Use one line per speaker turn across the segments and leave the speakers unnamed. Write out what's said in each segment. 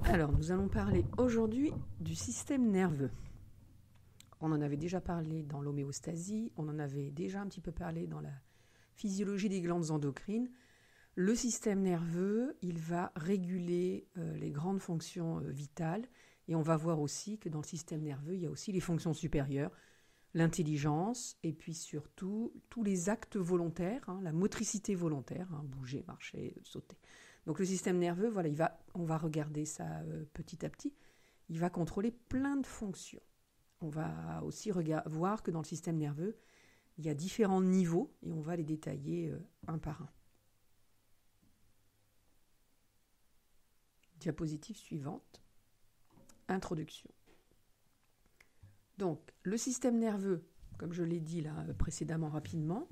Alors, nous allons parler aujourd'hui du système nerveux. On en avait déjà parlé dans l'homéostasie, on en avait déjà un petit peu parlé dans la physiologie des glandes endocrines. Le système nerveux, il va réguler les grandes fonctions vitales, et on va voir aussi que dans le système nerveux, il y a aussi les fonctions supérieures, l'intelligence, et puis surtout tous les actes volontaires, la motricité volontaire, bouger, marcher, sauter. Donc le système nerveux, voilà, on va regarder ça petit à petit, il va contrôler plein de fonctions. On va aussi voir que dans le système nerveux, il y a différents niveaux et on va les détailler un par un. Diapositive suivante. Introduction. Donc, le système nerveux, comme je l'ai dit là précédemment rapidement,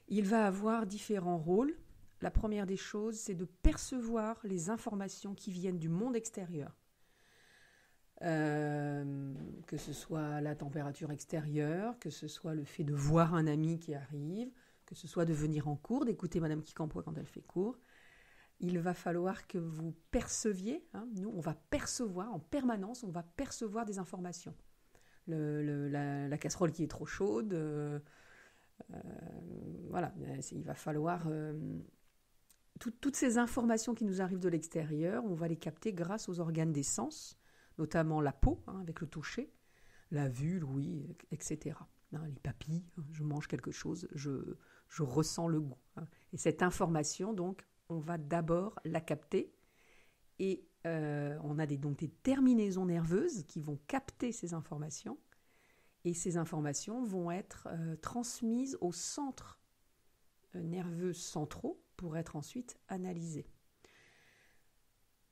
il va avoir différents rôles. La première des choses, c'est de percevoir les informations qui viennent du monde extérieur. Que ce soit la température extérieure, que ce soit le fait de voir un ami qui arrive, que ce soit de venir en cours, d'écouter Madame Quincampoix quand elle fait cours. Il va falloir que vous perceviez, nous on va percevoir en permanence, on va percevoir des informations. La casserole qui est trop chaude, voilà, il va falloir... toutes ces informations qui nous arrivent de l'extérieur, on va les capter grâce aux organes des sens, notamment la peau, avec le toucher, la vue, l'ouïe, etc. Les papilles, je mange quelque chose, je ressens le goût. Et cette information, donc, on va d'abord la capter. Et on a donc des terminaisons nerveuses qui vont capter ces informations. Et ces informations vont être transmises aux centres nerveux centraux pour être ensuite analysées.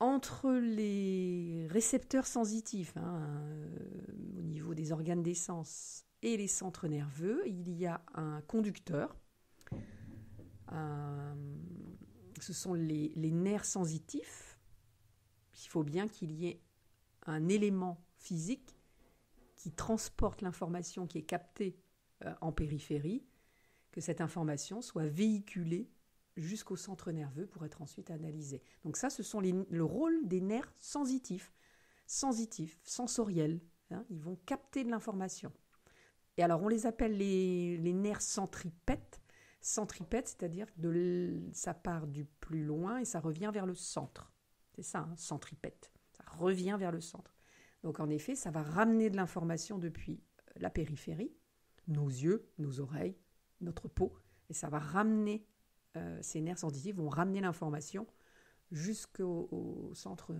Entre les récepteurs sensitifs, au niveau des organes des sens, et les centres nerveux, il y a un conducteur. Ce sont les nerfs sensitifs. Il faut bien qu'il y ait un élément physique qui transporte l'information qui est captée en périphérie, que cette information soit véhiculée jusqu'au centre nerveux pour être ensuite analysée. Donc ça, ce sont le rôle des nerfs sensitifs, sensoriels. Ils vont capter de l'information. Et alors, on les appelle les nerfs centripètes. Centripète, c'est-à-dire que ça part du plus loin et ça revient vers le centre. C'est ça, centripète. Ça revient vers le centre. Donc en effet, ça va ramener de l'information depuis la périphérie, nos yeux, nos oreilles, notre peau, et ça va ramener, ces nerfs sensitifs vont ramener l'information jusqu'au centre,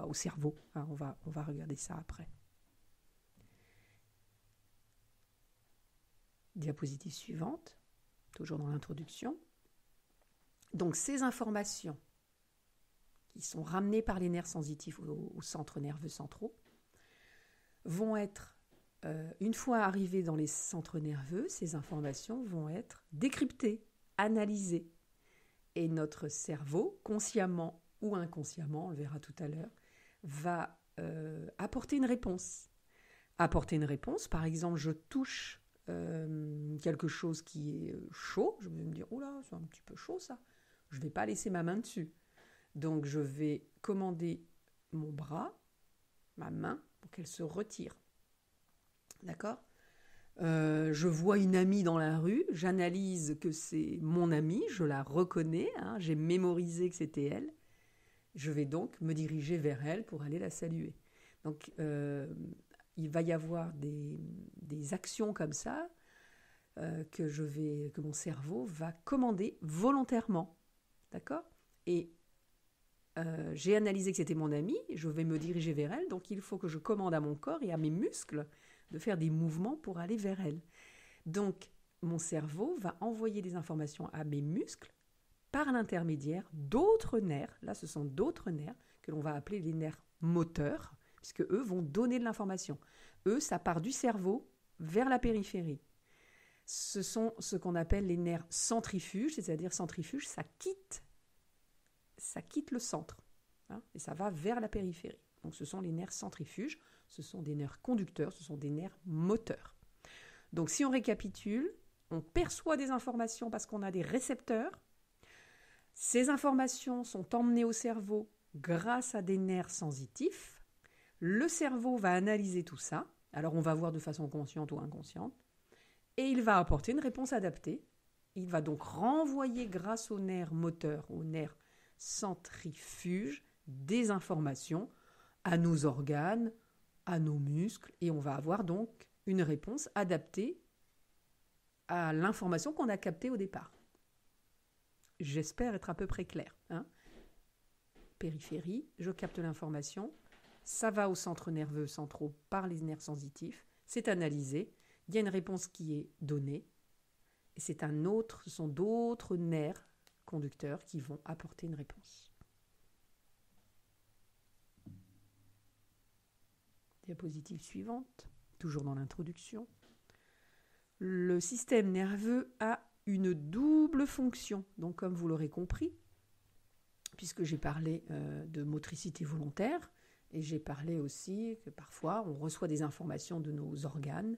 au cerveau. On va regarder ça après. Diapositive suivante. Toujours dans l'introduction. Donc ces informations qui sont ramenées par les nerfs sensitifs au centre nerveux centraux vont être, une fois arrivées dans les centres nerveux, ces informations vont être décryptées, analysées. Et notre cerveau, consciemment ou inconsciemment, on le verra tout à l'heure, va apporter une réponse. Apporter une réponse, par exemple, je touche quelque chose qui est chaud, je vais me dire, oula, c'est un petit peu chaud ça, je ne vais pas laisser ma main dessus. Donc je vais commander mon bras, ma main, pour qu'elle se retire. D'accord ? Je vois une amie dans la rue, j'analyse que c'est mon amie, je la reconnais, j'ai mémorisé que c'était elle, je vais donc me diriger vers elle pour aller la saluer. Donc il va y avoir des actions comme ça que mon cerveau va commander volontairement. D'accord ? Et j'ai analysé que c'était mon amie, je vais me diriger vers elle, donc il faut que je commande à mon corps et à mes muscles de faire des mouvements pour aller vers elle. Donc mon cerveau va envoyer des informations à mes muscles par l'intermédiaire d'autres nerfs. Là, ce sont d'autres nerfs que l'on va appeler les nerfs moteurs, puisque eux vont donner de l'information. Eux, ça part du cerveau vers la périphérie. Ce sont ce qu'on appelle les nerfs centrifuges, c'est-à-dire centrifuge, ça quitte le centre, et ça va vers la périphérie. Donc ce sont les nerfs centrifuges, ce sont des nerfs conducteurs, ce sont des nerfs moteurs. Donc si on récapitule, on perçoit des informations parce qu'on a des récepteurs. Ces informations sont emmenées au cerveau grâce à des nerfs sensitifs, le cerveau va analyser tout ça. Alors on va voir de façon consciente ou inconsciente. Et il va apporter une réponse adaptée. Il va donc renvoyer grâce aux nerfs moteurs, aux nerfs centrifuges, des informations à nos organes, à nos muscles. Et on va avoir donc une réponse adaptée à l'information qu'on a captée au départ. J'espère être à peu près clair. Périphérie, je capte l'information, ça va au centre nerveux centraux par les nerfs sensitifs, c'est analysé, il y a une réponse qui est donnée, et ce sont d'autres nerfs conducteurs qui vont apporter une réponse. Diapositive suivante, toujours dans l'introduction. Le système nerveux a une double fonction, donc comme vous l'aurez compris, puisque j'ai parlé de motricité volontaire, et j'ai parlé aussi que parfois on reçoit des informations de nos organes,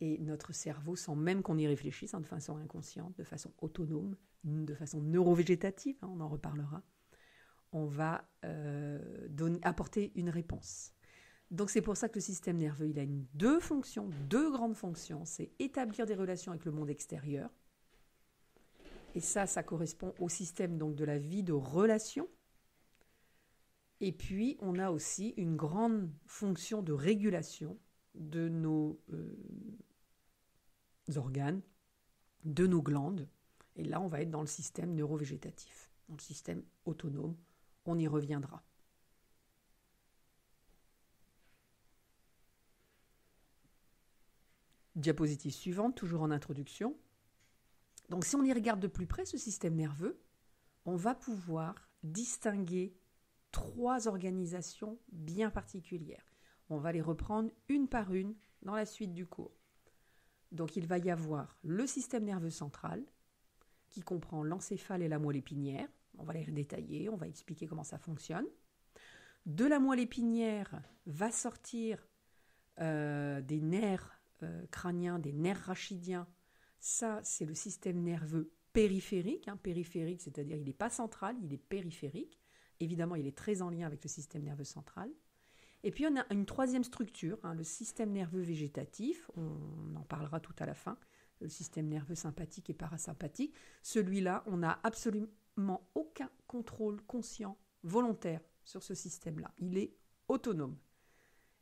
et notre cerveau, sans même qu'on y réfléchisse, de façon inconsciente, de façon autonome, de façon neurovégétative, on en reparlera, on va apporter une réponse. Donc c'est pour ça que le système nerveux, il a deux fonctions, deux grandes fonctions. C'est établir des relations avec le monde extérieur. Et ça correspond au système donc, de la vie de relation. Et puis, on a aussi une grande fonction de régulation de nos organes, de nos glandes. Et là, on va être dans le système neurovégétatif, dans le système autonome. On y reviendra. Diapositive suivante, toujours en introduction. Donc si on y regarde de plus près ce système nerveux, on va pouvoir distinguer trois organisations bien particulières. On va les reprendre une par une dans la suite du cours. Donc il va y avoir le système nerveux central qui comprend l'encéphale et la moelle épinière. On va les détailler, on va expliquer comment ça fonctionne. De la moelle épinière va sortir des nerfs crâniens, des nerfs rachidiens. Ça, c'est le système nerveux périphérique. Périphérique, c'est-à-dire il n'est pas central, il est périphérique. Évidemment, il est très en lien avec le système nerveux central. Et puis, on a une troisième structure, le système nerveux végétatif. On en parlera tout à la fin. Le système nerveux sympathique et parasympathique. Celui-là, on n'a absolument aucun contrôle conscient, volontaire sur ce système-là. Il est autonome.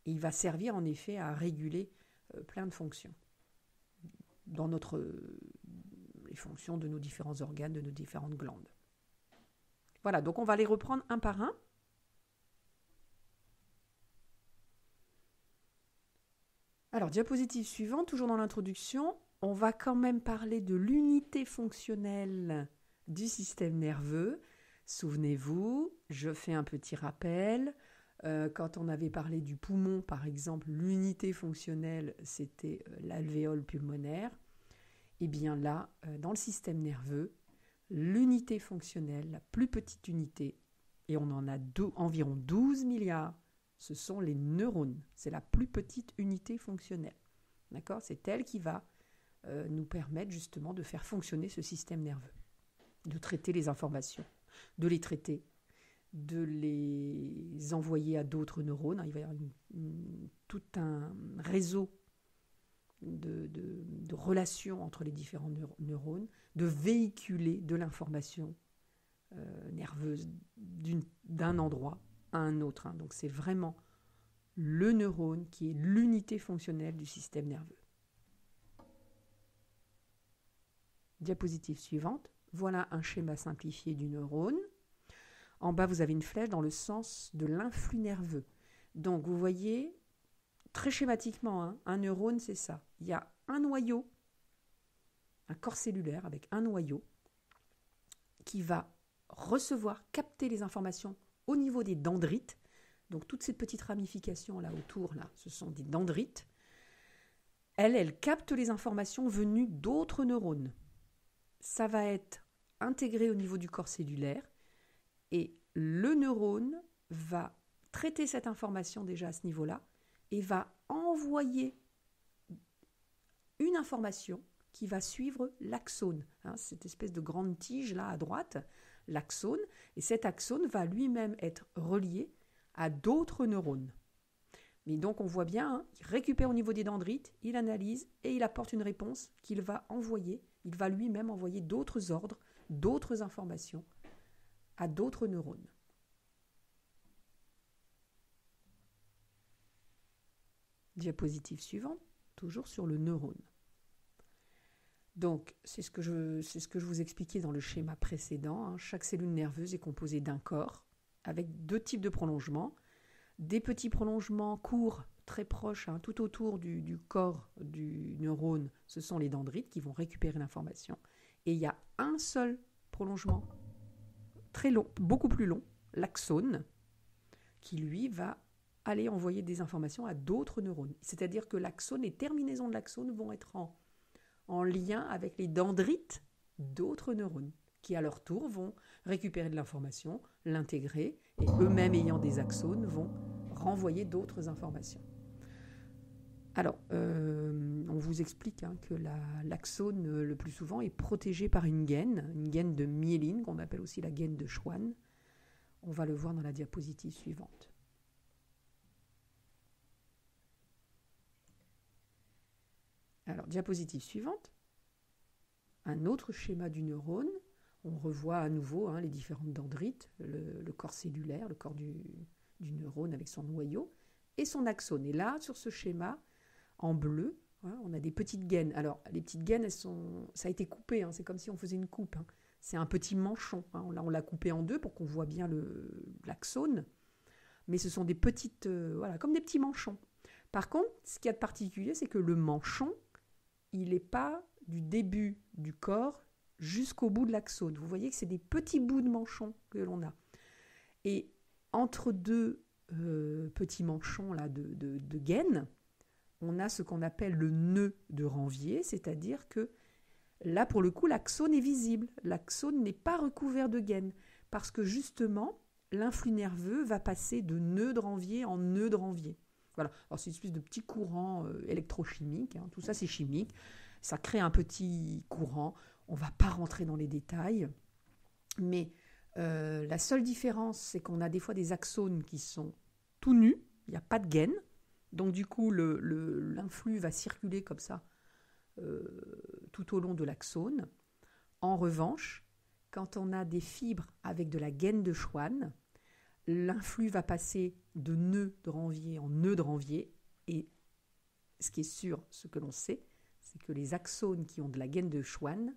Et il va servir en effet à réguler plein de fonctions dans les fonctions de nos différents organes, de nos différentes glandes. Voilà, donc on va les reprendre un par un. Alors, diapositive suivante, toujours dans l'introduction, on va quand même parler de l'unité fonctionnelle du système nerveux. Souvenez-vous, je fais un petit rappel. Quand on avait parlé du poumon, par exemple, l'unité fonctionnelle, c'était l'alvéole pulmonaire. Et bien là, dans le système nerveux, l'unité fonctionnelle, la plus petite unité, et on en a environ 12 milliards, ce sont les neurones. C'est la plus petite unité fonctionnelle. D'accord ? C'est elle qui va nous permettre justement de faire fonctionner ce système nerveux, de traiter les informations, de les traiter, de les envoyer à d'autres neurones. Il va y avoir tout un réseau de relations entre les différents neurones, de véhiculer de l'information nerveuse d'un endroit à un autre. Donc c'est vraiment le neurone qui est l'unité fonctionnelle du système nerveux. Diapositive suivante. Voilà un schéma simplifié du neurone. En bas, vous avez une flèche dans le sens de l'influx nerveux. Donc, vous voyez, très schématiquement, un neurone, c'est ça. Il y a un noyau, un corps cellulaire avec un noyau qui va recevoir, capter les informations au niveau des dendrites. Donc, toutes ces petites ramifications là autour, là, ce sont des dendrites. Elles captent les informations venues d'autres neurones. Ça va être intégré au niveau du corps cellulaire. Et le neurone va traiter cette information déjà à ce niveau-là et va envoyer une information qui va suivre l'axone, cette espèce de grande tige là à droite. l'axone, et cet axone va lui-même être relié à d'autres neurones. Mais donc on voit bien, hein, il récupère au niveau des dendrites, il analyse et il apporte une réponse qu'il va envoyer. Il va lui-même envoyer d'autres ordres, d'autres informations à d'autres neurones. Diapositive suivante, toujours sur le neurone. Donc, c'est ce que je vous expliquais dans le schéma précédent. Hein. Chaque cellule nerveuse est composée d'un corps avec deux types de prolongements. Des petits prolongements courts, très proches, hein, tout autour du corps du neurone, ce sont les dendrites qui vont récupérer l'information. Et il y a un seul prolongement, très long, beaucoup plus long, l'axone, qui lui va aller envoyer des informations à d'autres neurones. C'est-à-dire que l'axone, les terminaisons de l'axone vont être en lien avec les dendrites d'autres neurones, qui à leur tour vont récupérer de l'information, l'intégrer, et eux-mêmes ayant des axones vont renvoyer d'autres informations. Alors, on vous explique hein, que l'axone, le plus souvent, est protégé par une gaine de myéline, qu'on appelle aussi la gaine de Schwann. On va le voir dans la diapositive suivante. Alors, diapositive suivante. Un autre schéma du neurone. On revoit à nouveau hein, les différentes dendrites, le corps cellulaire, le corps du neurone avec son noyau, et son axone. Et là, sur ce schéma, en bleu, hein, on a des petites gaines. Alors, les petites gaines, ça a été coupé, hein, c'est comme si on faisait une coupe. Hein. C'est un petit manchon. Hein. On l'a coupé en deux pour qu'on voit bien l'axone. Mais ce sont des petites, voilà, comme des petits manchons. Par contre, ce qu'il y a de particulier, c'est que le manchon, il n'est pas du début du corps jusqu'au bout de l'axone. Vous voyez que c'est des petits bouts de manchon que l'on a. Et entre deux petits manchons là, de gaines, on a ce qu'on appelle le nœud de Ranvier, c'est-à-dire que là, pour le coup, l'axone est visible. L'axone n'est pas recouvert de gaines, parce que justement, l'influx nerveux va passer de nœud de Ranvier en nœud de Ranvier. Voilà. Alors, c'est une espèce de petit courant électrochimique. Hein. Tout ça, c'est chimique. Ça crée un petit courant. On ne va pas rentrer dans les détails. Mais la seule différence, c'est qu'on a des fois des axones qui sont tout nus. Il n'y a pas de gaine. Donc, du coup, l'influx va circuler comme ça tout au long de l'axone. En revanche, quand on a des fibres avec de la gaine de Schwann, l'influx va passer de nœud de Ranvier en nœud de Ranvier. Et ce qui est sûr, ce que l'on sait, c'est que les axones qui ont de la gaine de Schwann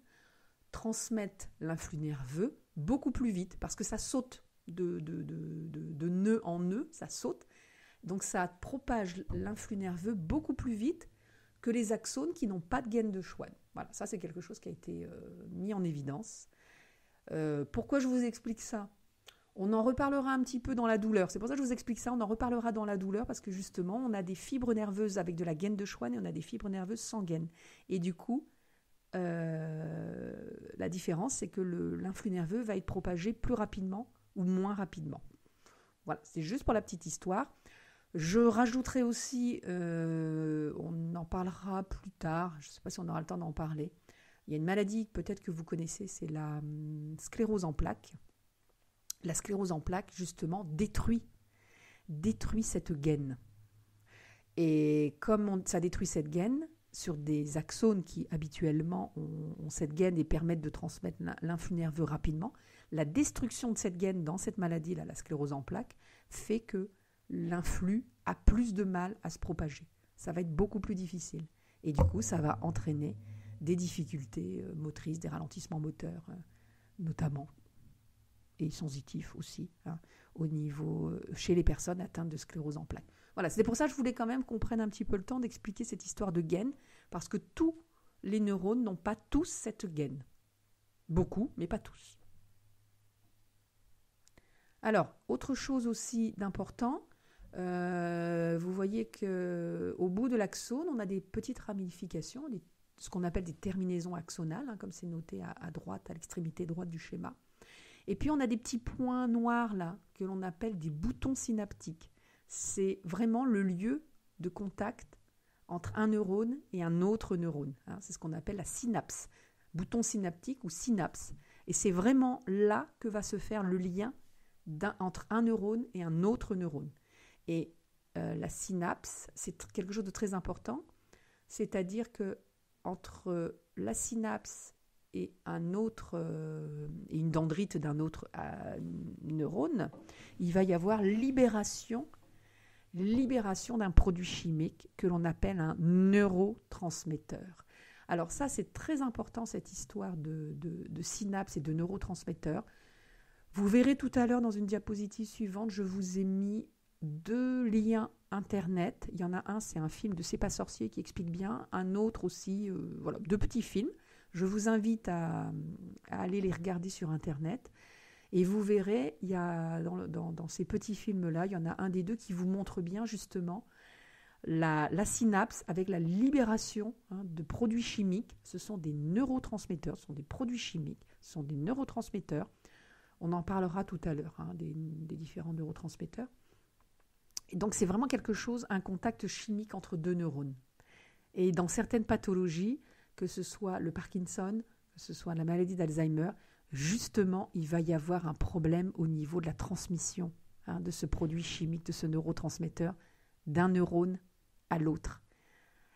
transmettent l'influx nerveux beaucoup plus vite, parce que ça saute de nœud en nœud, ça saute. Donc ça propage l'influx nerveux beaucoup plus vite que les axones qui n'ont pas de gaine de Schwann. Voilà, ça c'est quelque chose qui a été mis en évidence. Pourquoi je vous explique ça ? On en reparlera un petit peu dans la douleur. C'est pour ça que je vous explique ça. On en reparlera dans la douleur parce que justement, on a des fibres nerveuses avec de la gaine de Schwann et on a des fibres nerveuses sans gaine. Et du coup, la différence, c'est que l'influx nerveux va être propagé plus rapidement ou moins rapidement. Voilà, c'est juste pour la petite histoire. Je rajouterai aussi, on en parlera plus tard, je ne sais pas si on aura le temps d'en parler. Il y a une maladie peut-être que vous connaissez, c'est la sclérose en plaques. La sclérose en plaques, justement, détruit cette gaine. Et comme ça détruit cette gaine, sur des axones qui habituellement ont cette gaine et permettent de transmettre l'influx nerveux rapidement, la destruction de cette gaine dans cette maladie-là, la sclérose en plaques, fait que l'influx a plus de mal à se propager. Ça va être beaucoup plus difficile. Et du coup, ça va entraîner des difficultés motrices, des ralentissements moteurs, notamment. Et sensitifs aussi, hein, au niveau, chez les personnes atteintes de sclérose en plaques. Voilà, c'est pour ça que je voulais quand même qu'on prenne un petit peu le temps d'expliquer cette histoire de gaine, parce que tous les neurones n'ont pas tous cette gaine. Beaucoup, mais pas tous. Alors, autre chose aussi d'important, vous voyez qu'au bout de l'axone, on a des petites ramifications, ce qu'on appelle des terminaisons axonales, hein, comme c'est noté à droite, à l'extrémité droite du schéma. Et puis, on a des petits points noirs là, que l'on appelle des boutons synaptiques. C'est vraiment le lieu de contact entre un neurone et un autre neurone. Hein. C'est ce qu'on appelle la synapse. Bouton synaptique ou synapse. Et c'est vraiment là que va se faire le lien entre un neurone et un autre neurone. Et la synapse, c'est quelque chose de très important, c'est-à-dire que entre la synapse et et une dendrite d'un autre neurone, il va y avoir libération d'un produit chimique que l'on appelle un neurotransmetteur. Alors ça, c'est très important, cette histoire de synapse et de neurotransmetteurs. Vous verrez tout à l'heure dans une diapositive suivante, je vous ai mis 2 liens Internet. Il y en a un, c'est un film de C'est pas sorcier qui explique bien. Un autre aussi, voilà, 2 petits films. Je vous invite à aller les regarder sur Internet. Et vous verrez, il y a dans ces petits films-là, il y en a un des 2 qui vous montre bien justement la synapse avec la libération de produits chimiques. Ce sont des neurotransmetteurs, ce sont des produits chimiques, ce sont des neurotransmetteurs. On en parlera tout à l'heure, des différents neurotransmetteurs. Et donc c'est vraiment quelque chose, un contact chimique entre 2 neurones. Et dans certaines pathologies, que ce soit le Parkinson, que ce soit la maladie d'Alzheimer, justement, il va y avoir un problème au niveau de la transmission de ce produit chimique, de ce neurotransmetteur, d'un neurone à l'autre.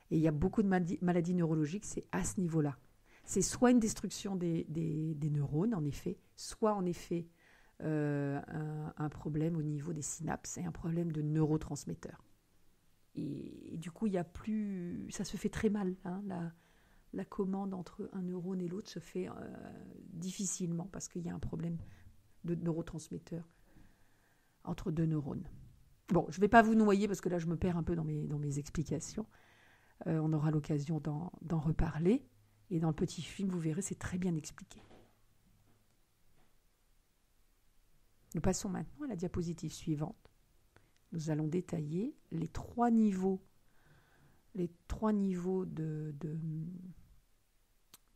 Et il y a beaucoup de maladies neurologiques, c'est à ce niveau-là. C'est soit une destruction des neurones, en effet, soit en effet un problème au niveau des synapses et un problème de neurotransmetteurs. Et du coup, il y a plus, ça se fait très mal. La commande entre un neurone et l'autre se fait difficilement parce qu'il y a un problème de neurotransmetteurs entre 2 neurones. Bon, je ne vais pas vous noyer parce que là, je me perds un peu dans mes explications. On aura l'occasion d'en reparler. Et dans le petit film, vous verrez, c'est très bien expliqué. Nous passons maintenant à la diapositive suivante. Nous allons détailler les 3 niveaux,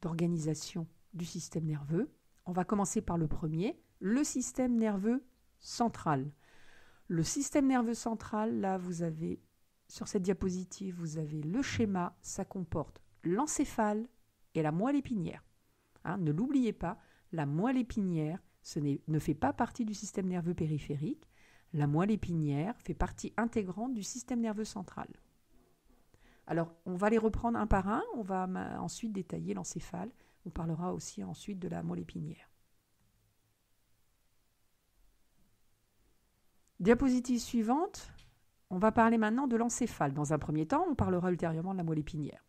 d'organisation du système nerveux. On va commencer par le premier, le système nerveux central. Le système nerveux central, là, vous avez, sur cette diapositive, vous avez le schéma, ça comporte l'encéphale et la moelle épinière. Ne l'oubliez pas, la moelle épinière ne fait pas partie du système nerveux périphérique. La moelle épinière fait partie intégrante du système nerveux central. Alors, on va les reprendre un par un. On va ensuite détailler l'encéphale. On parlera aussi ensuite de la moelle épinière. Diapositive suivante. On va parler maintenant de l'encéphale. Dans un premier temps, on parlera ultérieurement de la moelle épinière.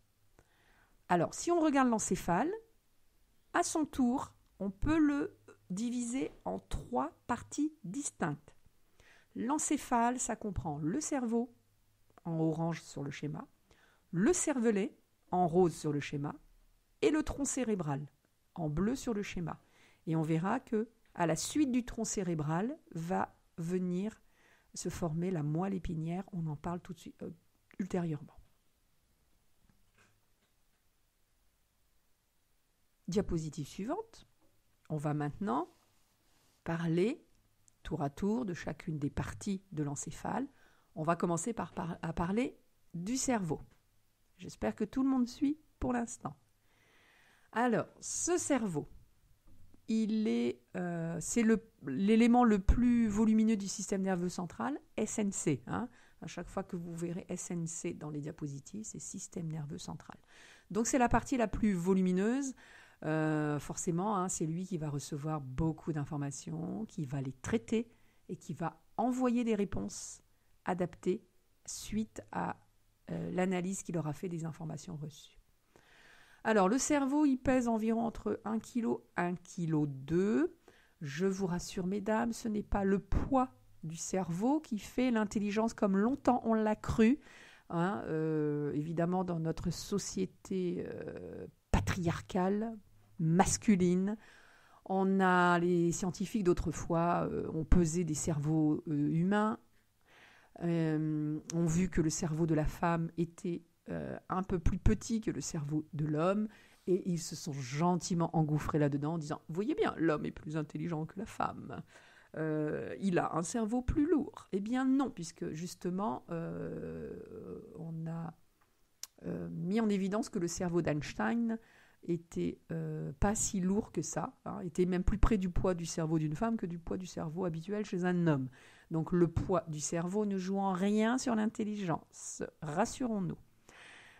Alors, si on regarde l'encéphale, à son tour, on peut le diviser en 3 parties distinctes. L'encéphale, ça comprend le cerveau, en orange sur le schéma, le cervelet, en rose sur le schéma, et le tronc cérébral, en bleu sur le schéma. Et on verra que à la suite du tronc cérébral va venir se former la moelle épinière. On en parle tout de suite ultérieurement. Diapositive suivante. On va maintenant parler tour à tour de chacune des parties de l'encéphale. On va commencer à parler du cerveau. J'espère que tout le monde suit pour l'instant. Alors, ce cerveau, c'est l'élément le plus volumineux du système nerveux central, SNC. À chaque fois que vous verrez SNC dans les diapositives, c'est système nerveux central. Donc, c'est la partie la plus volumineuse. Forcément, c'est lui qui va recevoir beaucoup d'informations, qui va les traiter et qui va envoyer des réponses adaptées suite à l'analyse qu'il aura fait des informations reçues. Alors, le cerveau, il pèse environ entre 1 kg et 1,2 kg. Je vous rassure, mesdames, ce n'est pas le poids du cerveau qui fait l'intelligence comme longtemps on l'a cru. Évidemment, dans notre société patriarcale, masculine, les scientifiques d'autrefois ont pesé des cerveaux humains, ont vu que le cerveau de la femme était un peu plus petit que le cerveau de l'homme, et ils se sont gentiment engouffrés là-dedans en disant « Vous voyez bien, l'homme est plus intelligent que la femme. Il a un cerveau plus lourd. » Eh bien non, puisque justement, on a mis en évidence que le cerveau d'Einstein était pas si lourd que ça, hein, était même plus près du poids du cerveau d'une femme que du poids du cerveau habituel chez un homme. Donc le poids du cerveau ne joue en rien sur l'intelligence, rassurons-nous.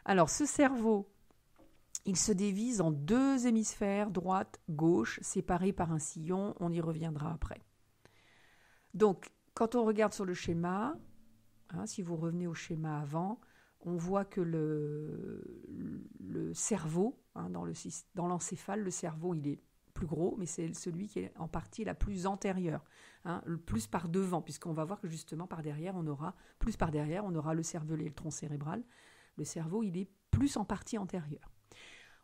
Alors ce cerveau, il se divise en 2 hémisphères, droite, gauche, séparés par un sillon, on y reviendra après. Donc quand on regarde sur le schéma, hein, si vous revenez au schéma avant, on voit que le cerveau, hein, dans l'encéphale, le cerveau, il est plus gros, mais c'est celui qui est en partie la plus antérieure, hein, le plus par devant, puisqu'on va voir que justement par derrière, on aura le cervelet et le tronc cérébral. Le cerveau, il est plus en partie antérieure.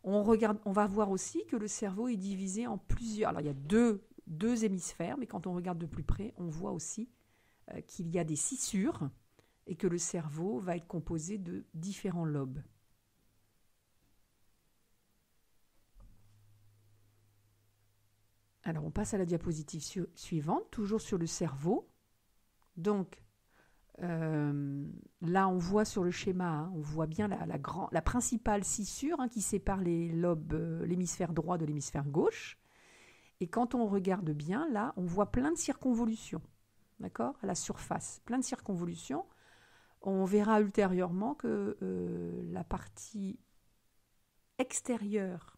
On va voir aussi que le cerveau est divisé en plusieurs. Alors il y a deux hémisphères, mais quand on regarde de plus près, on voit aussi qu'il y a des scissures et que le cerveau va être composé de différents lobes. Alors, on passe à la diapositive suivante, toujours sur le cerveau. Donc, là, on voit sur le schéma, hein, on voit bien la principale scissure, hein, qui sépare les lobes, l'hémisphère droit de l'hémisphère gauche. Et quand on regarde bien, là, on voit plein de circonvolutions, d'accord, à la surface, plein de circonvolutions. On verra ultérieurement que la partie extérieure,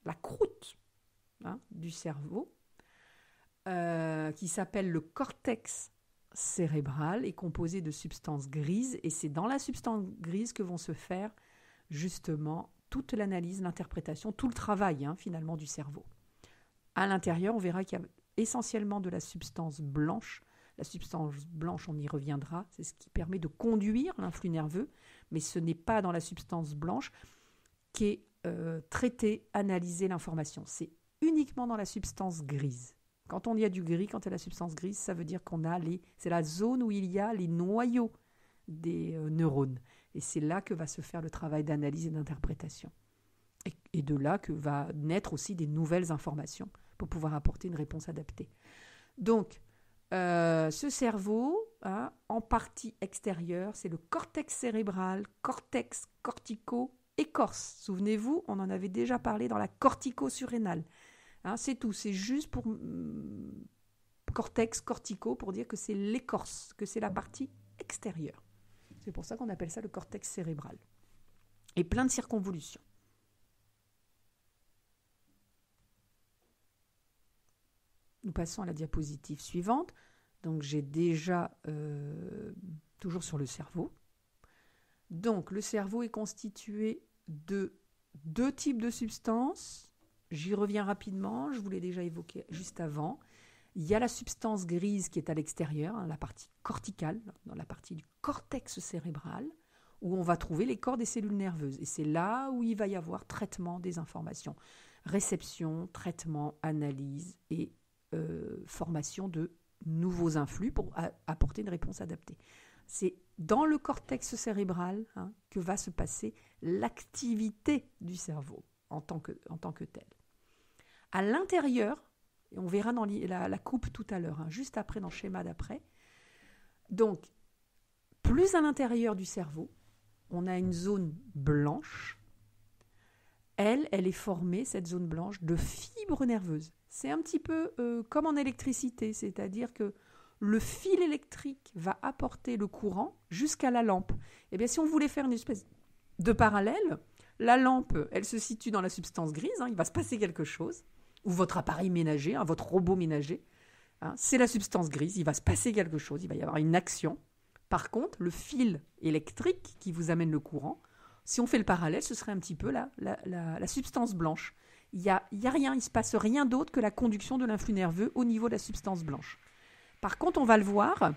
la croûte, hein, du cerveau, qui s'appelle le cortex cérébral, est composée de substances grises, et c'est dans la substance grise que vont se faire justement toute l'analyse, l'interprétation, tout le travail, hein, finalement, du cerveau. À l'intérieur, on verra qu'il y a essentiellement de la substance blanche. La substance blanche, on y reviendra, c'est ce qui permet de conduire l'influx nerveux, mais ce n'est pas dans la substance blanche qu'est traitée, analysée l'information. C'est uniquement dans la substance grise. Quand on y a du gris, quand il y a la substance grise, ça veut dire qu'on a c'est la zone où il y a les noyaux des neurones. Et c'est là que va se faire le travail d'analyse et d'interprétation. Et de là que va naître aussi des nouvelles informations pour pouvoir apporter une réponse adaptée. Donc, ce cerveau, hein, en partie extérieure, c'est le cortex cérébral, cortex cortico-écorce. Souvenez-vous, on en avait déjà parlé dans la cortico-surrénale. Hein, c'est tout, c'est juste pour cortex, cortico, pour dire que c'est l'écorce, que c'est la partie extérieure. C'est pour ça qu'on appelle ça le cortex cérébral. Et plein de circonvolutions. Nous passons à la diapositive suivante. Donc j'ai déjà, toujours sur le cerveau. Donc le cerveau est constitué de 2 types de substances. J'y reviens rapidement, je vous l'ai déjà évoqué juste avant. Il y a la substance grise qui est à l'extérieur, hein, la partie corticale, dans la partie du cortex cérébral, où on va trouver les corps des cellules nerveuses. Et c'est là où il va y avoir traitement des informations. Réception, traitement, analyse et formation de nouveaux influx pour apporter une réponse adaptée. C'est dans le cortex cérébral, hein, que va se passer l'activité du cerveau en tant que tel. À l'intérieur, et on verra dans la coupe tout à l'heure, hein, juste après, dans le schéma d'après, donc plus à l'intérieur du cerveau, on a une zone blanche. Elle est formée, cette zone blanche, de fibres nerveuses. C'est un petit peu comme en électricité, c'est-à-dire que le fil électrique va apporter le courant jusqu'à la lampe. Eh bien, si on voulait faire une espèce de parallèle, la lampe, elle se situe dans la substance grise, hein, il va se passer quelque chose, ou votre appareil ménager, hein, votre robot ménager, hein, c'est la substance grise, il va se passer quelque chose, il va y avoir une action. Par contre, le fil électrique qui vous amène le courant, si on fait le parallèle, ce serait un petit peu la substance blanche. Il y a rien, il ne se passe rien d'autre que la conduction de l'influx nerveux au niveau de la substance blanche. Par contre, on va le voir,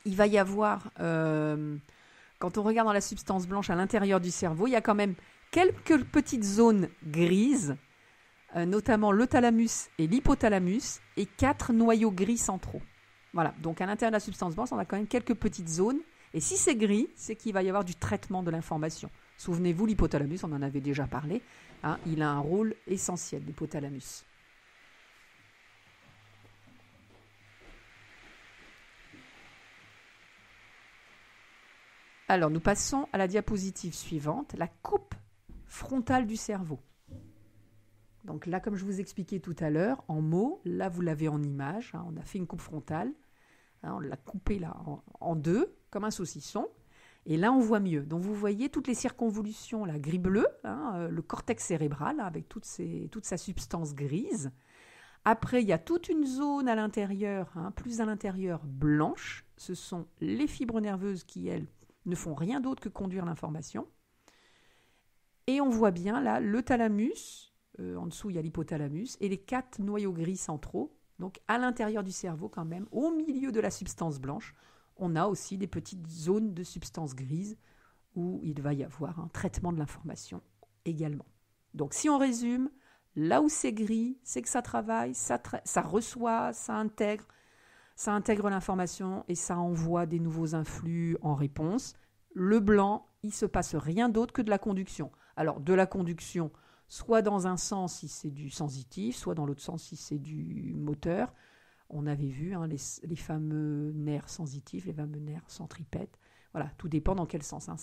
il va y avoir, quand on regarde dans la substance blanche à l'intérieur du cerveau, il y a quand même quelques petites zones grises, notamment le thalamus et l'hypothalamus, et 4 noyaux gris centraux. Voilà, donc à l'intérieur de la substance blanche, on a quand même quelques petites zones. Et si c'est gris, c'est qu'il va y avoir du traitement de l'information. Souvenez-vous, l'hypothalamus, on en avait déjà parlé, hein, il a un rôle essentiel, l'hypothalamus. Alors, nous passons à la diapositive suivante, la coupe frontale du cerveau. Donc là, comme je vous expliquais tout à l'heure, en mots, là vous l'avez en image, hein, on a fait une coupe frontale, hein, on l'a coupé là en deux, comme un saucisson, et là on voit mieux. Donc vous voyez toutes les circonvolutions, la gris bleu, hein, le cortex cérébral, hein, avec toute sa substance grise. Après, il y a toute une zone à l'intérieur, hein, plus à l'intérieur, blanche. Ce sont les fibres nerveuses qui, elles, ne font rien d'autre que conduire l'information. Et on voit bien là le thalamus, en dessous il y a l'hypothalamus, et les 4 noyaux gris centraux. Donc à l'intérieur du cerveau quand même, au milieu de la substance blanche, on a aussi des petites zones de substance grise où il va y avoir un traitement de l'information également. Donc si on résume, là où c'est gris, c'est que ça travaille, ça reçoit, ça intègre l'information et ça envoie des nouveaux influx en réponse. Le blanc, il ne se passe rien d'autre que de la conduction. Alors, de la conduction, soit dans un sens si c'est du sensitif, soit dans l'autre sens si c'est du moteur. On avait vu hein, les fameux nerfs sensitifs, les fameux nerfs centripètes. Voilà, tout dépend dans quel sens. Hein.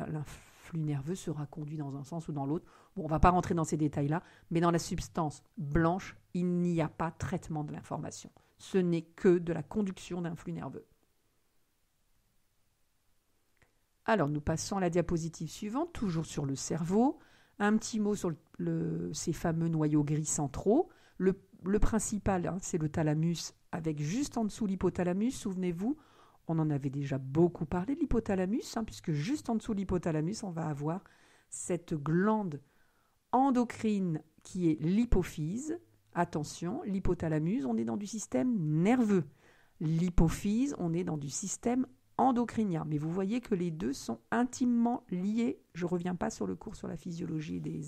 L'influx nerveux sera conduit dans un sens ou dans l'autre. Bon, on ne va pas rentrer dans ces détails-là, mais dans la substance blanche, il n'y a pas traitement de l'information. Ce n'est que de la conduction d'un flux nerveux. Alors, nous passons à la diapositive suivante, toujours sur le cerveau. Un petit mot sur ces fameux noyaux gris centraux. Le principal, hein, c'est le thalamus, avec juste en dessous l'hypothalamus. Souvenez-vous, on en avait déjà beaucoup parlé de l'hypothalamus, hein, puisque juste en dessous de l'hypothalamus, on va avoir cette glande endocrine qui est l'hypophyse. Attention, l'hypothalamus, on est dans du système nerveux. L'hypophyse, on est dans du système endocrinien. Mais vous voyez que les deux sont intimement liés. Je ne reviens pas sur le cours sur la physiologie des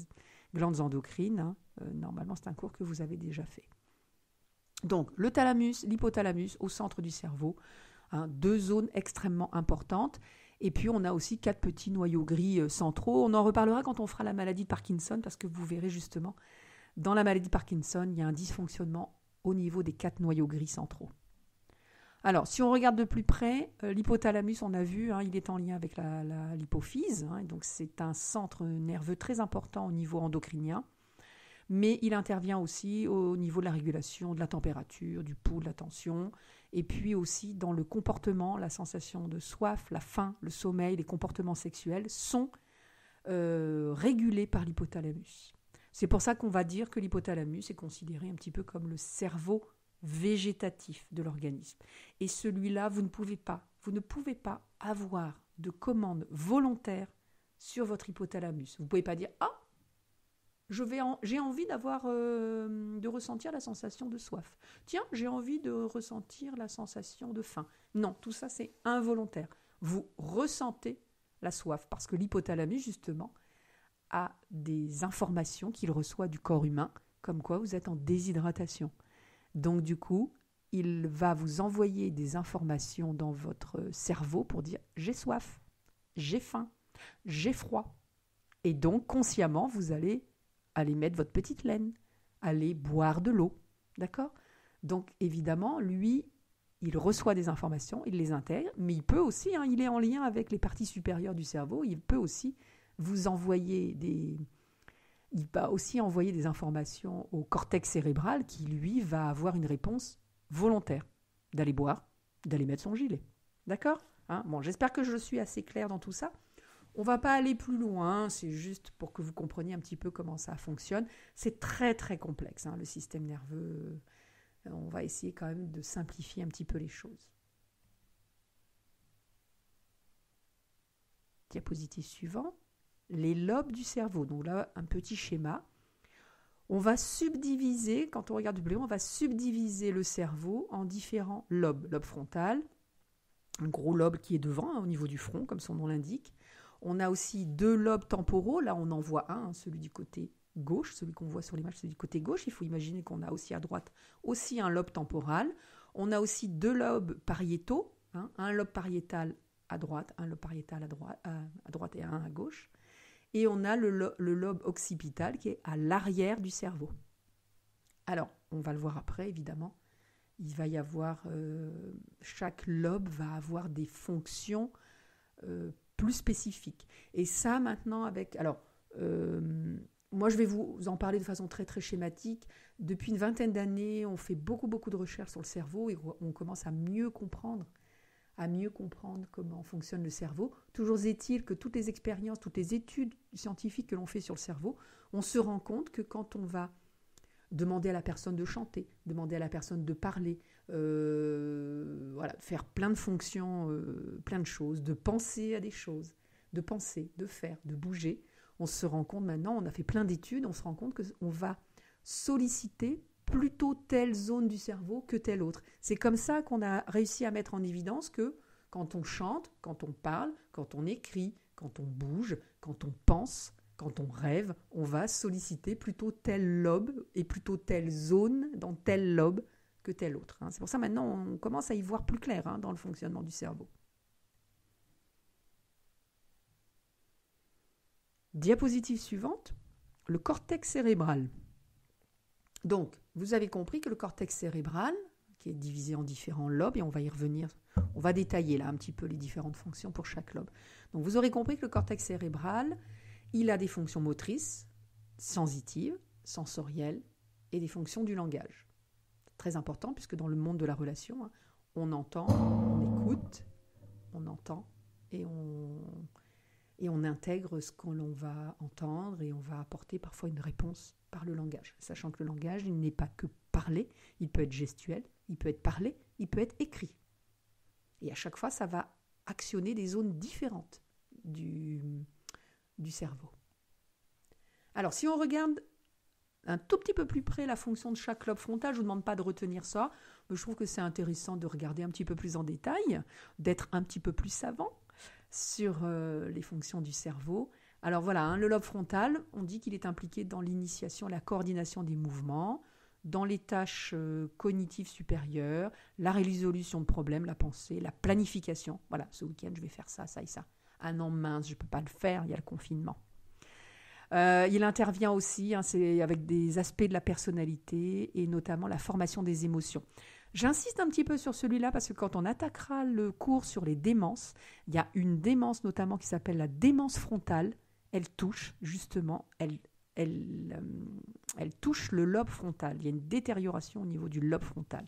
glandes endocrines. Hein. Normalement, c'est un cours que vous avez déjà fait. Donc, le thalamus, l'hypothalamus au centre du cerveau. Hein, 2 zones extrêmement importantes. Et puis, on a aussi 4 petits noyaux gris centraux. On en reparlera quand on fera la maladie de Parkinson, parce que vous verrez justement, dans la maladie de Parkinson, il y a un dysfonctionnement au niveau des 4 noyaux gris centraux. Alors, si on regarde de plus près, l'hypothalamus, on a vu, hein, il est en lien avec l'hypophyse. Hein, donc, c'est un centre nerveux très important au niveau endocrinien. Mais il intervient aussi au niveau de la régulation de la température, du pouls, de la tension, et puis aussi dans le comportement, la sensation de soif, la faim, le sommeil, les comportements sexuels sont régulés par l'hypothalamus. C'est pour ça qu'on va dire que l'hypothalamus est considéré un petit peu comme le cerveau végétatif de l'organisme. Et celui-là, vous ne pouvez pas avoir de commande volontaire sur votre hypothalamus. Vous ne pouvez pas dire « Ah, j'ai envie de ressentir la sensation de soif. Tiens, j'ai envie de ressentir la sensation de faim. » Non, tout ça, c'est involontaire. Vous ressentez la soif parce que l'hypothalamus, justement, a des informations qu'il reçoit du corps humain, comme quoi vous êtes en déshydratation. Donc, du coup, il va vous envoyer des informations dans votre cerveau pour dire « j'ai soif, j'ai faim, j'ai froid ». Et donc, consciemment, vous allez mettre votre petite laine, aller boire de l'eau, d'accord ? Donc, évidemment, lui, il reçoit des informations, il les intègre, mais il peut aussi, hein, il est en lien avec les parties supérieures du cerveau, il peut aussi vous envoyer il va aussi envoyer des informations au cortex cérébral qui, lui, va avoir une réponse volontaire d'aller boire, d'aller mettre son gilet. D'accord ? Hein ? Bon, j'espère que je suis assez claire dans tout ça. On ne va pas aller plus loin, c'est juste pour que vous compreniez un petit peu comment ça fonctionne. C'est très, très complexe, hein, le système nerveux. On va essayer quand même de simplifier un petit peu les choses. Diapositive suivante. Les lobes du cerveau. Donc là, un petit schéma. On va subdiviser, quand on regarde du bleu, on va subdiviser le cerveau en différents lobes. Lobe frontal, un gros lobe qui est devant, hein, au niveau du front, comme son nom l'indique. On a aussi 2 lobes temporaux. Là, on en voit un, celui du côté gauche, celui qu'on voit sur l'image, celui du côté gauche. Il faut imaginer qu'on a aussi à droite aussi un lobe temporal. On a aussi 2 lobes pariétaux, hein, un lobe pariétal à droite, un lobe pariétal à droite et un à gauche. Et on a le lobe occipital qui est à l'arrière du cerveau. Alors, on va le voir après, évidemment. Il va y avoir, chaque lobe va avoir des fonctions plus spécifiques. Et ça, maintenant, avec... Alors, moi, je vais vous en parler de façon très, très schématique. Depuis une vingtaine d'années, on fait beaucoup, beaucoup de recherches sur le cerveau et on commence à mieux comprendre comment fonctionne le cerveau. Toujours est-il que toutes les expériences, toutes les études scientifiques que l'on fait sur le cerveau, on se rend compte que quand on va demander à la personne de chanter, demander à la personne de parler, faire plein de fonctions, plein de choses, de penser à des choses, de penser, de faire, de bouger, on se rend compte maintenant, on a fait plein d'études, on se rend compte qu'on va solliciter plutôt telle zone du cerveau que telle autre. C'est comme ça qu'on a réussi à mettre en évidence que quand on chante, quand on parle, quand on écrit, quand on bouge, quand on pense, quand on rêve, on va solliciter plutôt tel lobe et plutôt telle zone dans tel lobe que tel autre. C'est pour ça maintenant on commence à y voir plus clair dans le fonctionnement du cerveau. Diapositive suivante, le cortex cérébral. Donc, vous avez compris que le cortex cérébral, qui est divisé en différents lobes, et on va y revenir, on va détailler là un petit peu les différentes fonctions pour chaque lobe. Donc, vous aurez compris que le cortex cérébral, il a des fonctions motrices, sensitives, sensorielles, et des fonctions du langage. C'est très important, puisque dans le monde de la relation, on entend, on écoute, on entend, et on intègre ce que l'on va entendre et on va apporter parfois une réponse par le langage. Sachant que le langage, il n'est pas que parlé, il peut être gestuel, il peut être parlé, il peut être écrit. Et à chaque fois, ça va actionner des zones différentes du cerveau. Alors, si on regarde un tout petit peu plus près la fonction de chaque lobe frontal, je ne vous demande pas de retenir ça, mais je trouve que c'est intéressant de regarder un petit peu plus en détail, d'être un petit peu plus savant sur les fonctions du cerveau. Alors voilà, le lobe frontal, on dit qu'il est impliqué dans l'initiation, la coordination des mouvements, dans les tâches cognitives supérieures, la résolution de problèmes, la pensée, la planification. Voilà, ce week-end, je vais faire ça, ça et ça. Ah non, mince, je ne peux pas le faire, il y a le confinement. Il intervient aussi c'est avec des aspects de la personnalité et notamment la formation des émotions. J'insiste un petit peu sur celui-là parce que quand on attaquera le cours sur les démences, il y a une démence notamment qui s'appelle la démence frontale. Elle touche justement, elle touche le lobe frontal. Il y a une détérioration au niveau du lobe frontal.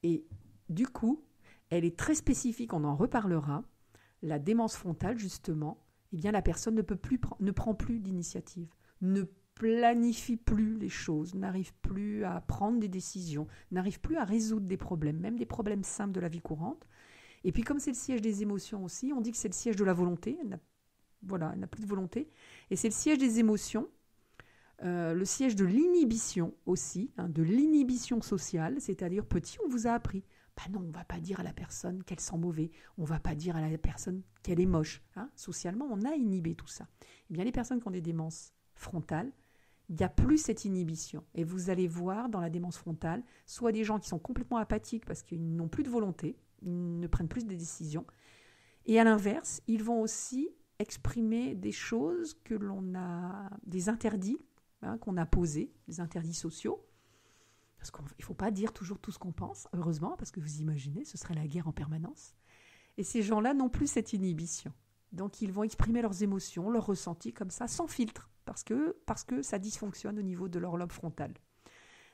Et du coup, elle est très spécifique, on en reparlera. La démence frontale, justement, eh bien, la personne ne prend plus d'initiative, ne planifie plus les choses, n'arrive plus à prendre des décisions, n'arrive plus à résoudre des problèmes, même des problèmes simples de la vie courante. Et puis comme c'est le siège des émotions aussi, on dit que c'est le siège de la volonté, elle n'a plus de volonté, et c'est le siège des émotions, le siège de l'inhibition aussi, de l'inhibition sociale, c'est-à-dire petit, on vous a appris. Non, on ne va pas dire à la personne qu'elle sent mauvais, on ne va pas dire à la personne qu'elle est moche. Socialement, on a inhibé tout ça. Eh bien, les personnes qui ont des démences frontales, il n'y a plus cette inhibition. Et vous allez voir dans la démence frontale, soit des gens qui sont complètement apathiques parce qu'ils n'ont plus de volonté, ils ne prennent plus de décisions. Et à l'inverse, ils vont aussi exprimer des choses que l'on a, des interdits qu'on a posés, des interdits sociaux. Parce qu'il ne faut pas dire toujours tout ce qu'on pense, heureusement, parce que vous imaginez, ce serait la guerre en permanence. Et ces gens-là n'ont plus cette inhibition. Donc ils vont exprimer leurs émotions, leurs ressentis comme ça, sans filtre, parce que ça dysfonctionne au niveau de leur lobe frontal.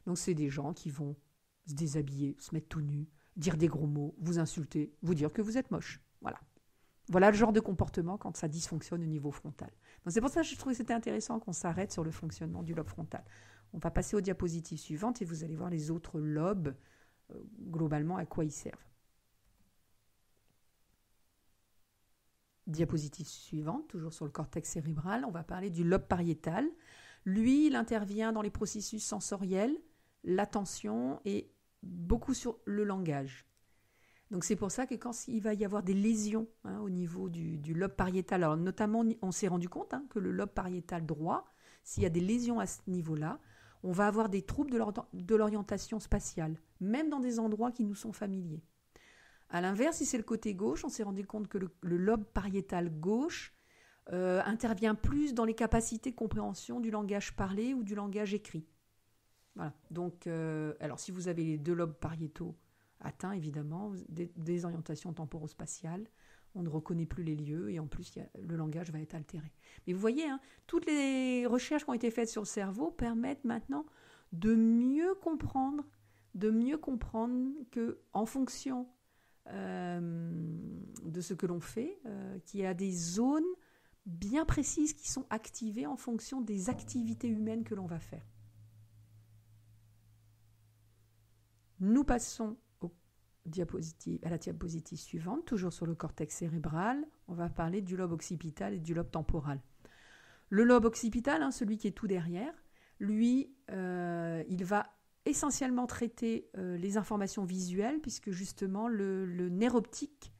Donc c'est des gens qui vont se déshabiller, se mettre tout nus, dire des gros mots, vous insulter, vous dire que vous êtes moche. Voilà le genre de comportement quand ça dysfonctionne au niveau frontal. Donc c'est pour ça que je trouvais que c'était intéressant qu'on s'arrête sur le fonctionnement du lobe frontal. On va passer aux diapositives suivantes et vous allez voir les autres lobes, globalement, à quoi ils servent. Diapositive suivante, toujours sur le cortex cérébral, on va parler du lobe pariétal. Lui, il intervient dans les processus sensoriels, l'attention et beaucoup sur le langage. Donc c'est pour ça que quand il va y avoir des lésions au niveau du lobe pariétal, alors notamment on s'est rendu compte que le lobe pariétal droit, s'il y a des lésions à ce niveau-là, on va avoir des troubles de l'orientation spatiale, même dans des endroits qui nous sont familiers. À l'inverse, si c'est le côté gauche, on s'est rendu compte que le lobe pariétal gauche intervient plus dans les capacités de compréhension du langage parlé ou du langage écrit. Voilà. Donc, alors si vous avez les deux lobes pariétaux atteint évidemment, désorientation temporospatiale, on ne reconnaît plus les lieux et en plus le langage va être altéré. Mais vous voyez, hein, toutes les recherches qui ont été faites sur le cerveau permettent maintenant de mieux comprendre que en fonction de ce que l'on fait, qu'il y a des zones bien précises qui sont activées en fonction des activités humaines que l'on va faire. Nous passons à la diapositive suivante, toujours sur le cortex cérébral. On va parler du lobe occipital et du lobe temporal. Le lobe occipital, hein, celui qui est tout derrière, lui, il va essentiellement traiter les informations visuelles, puisque justement le nerf optique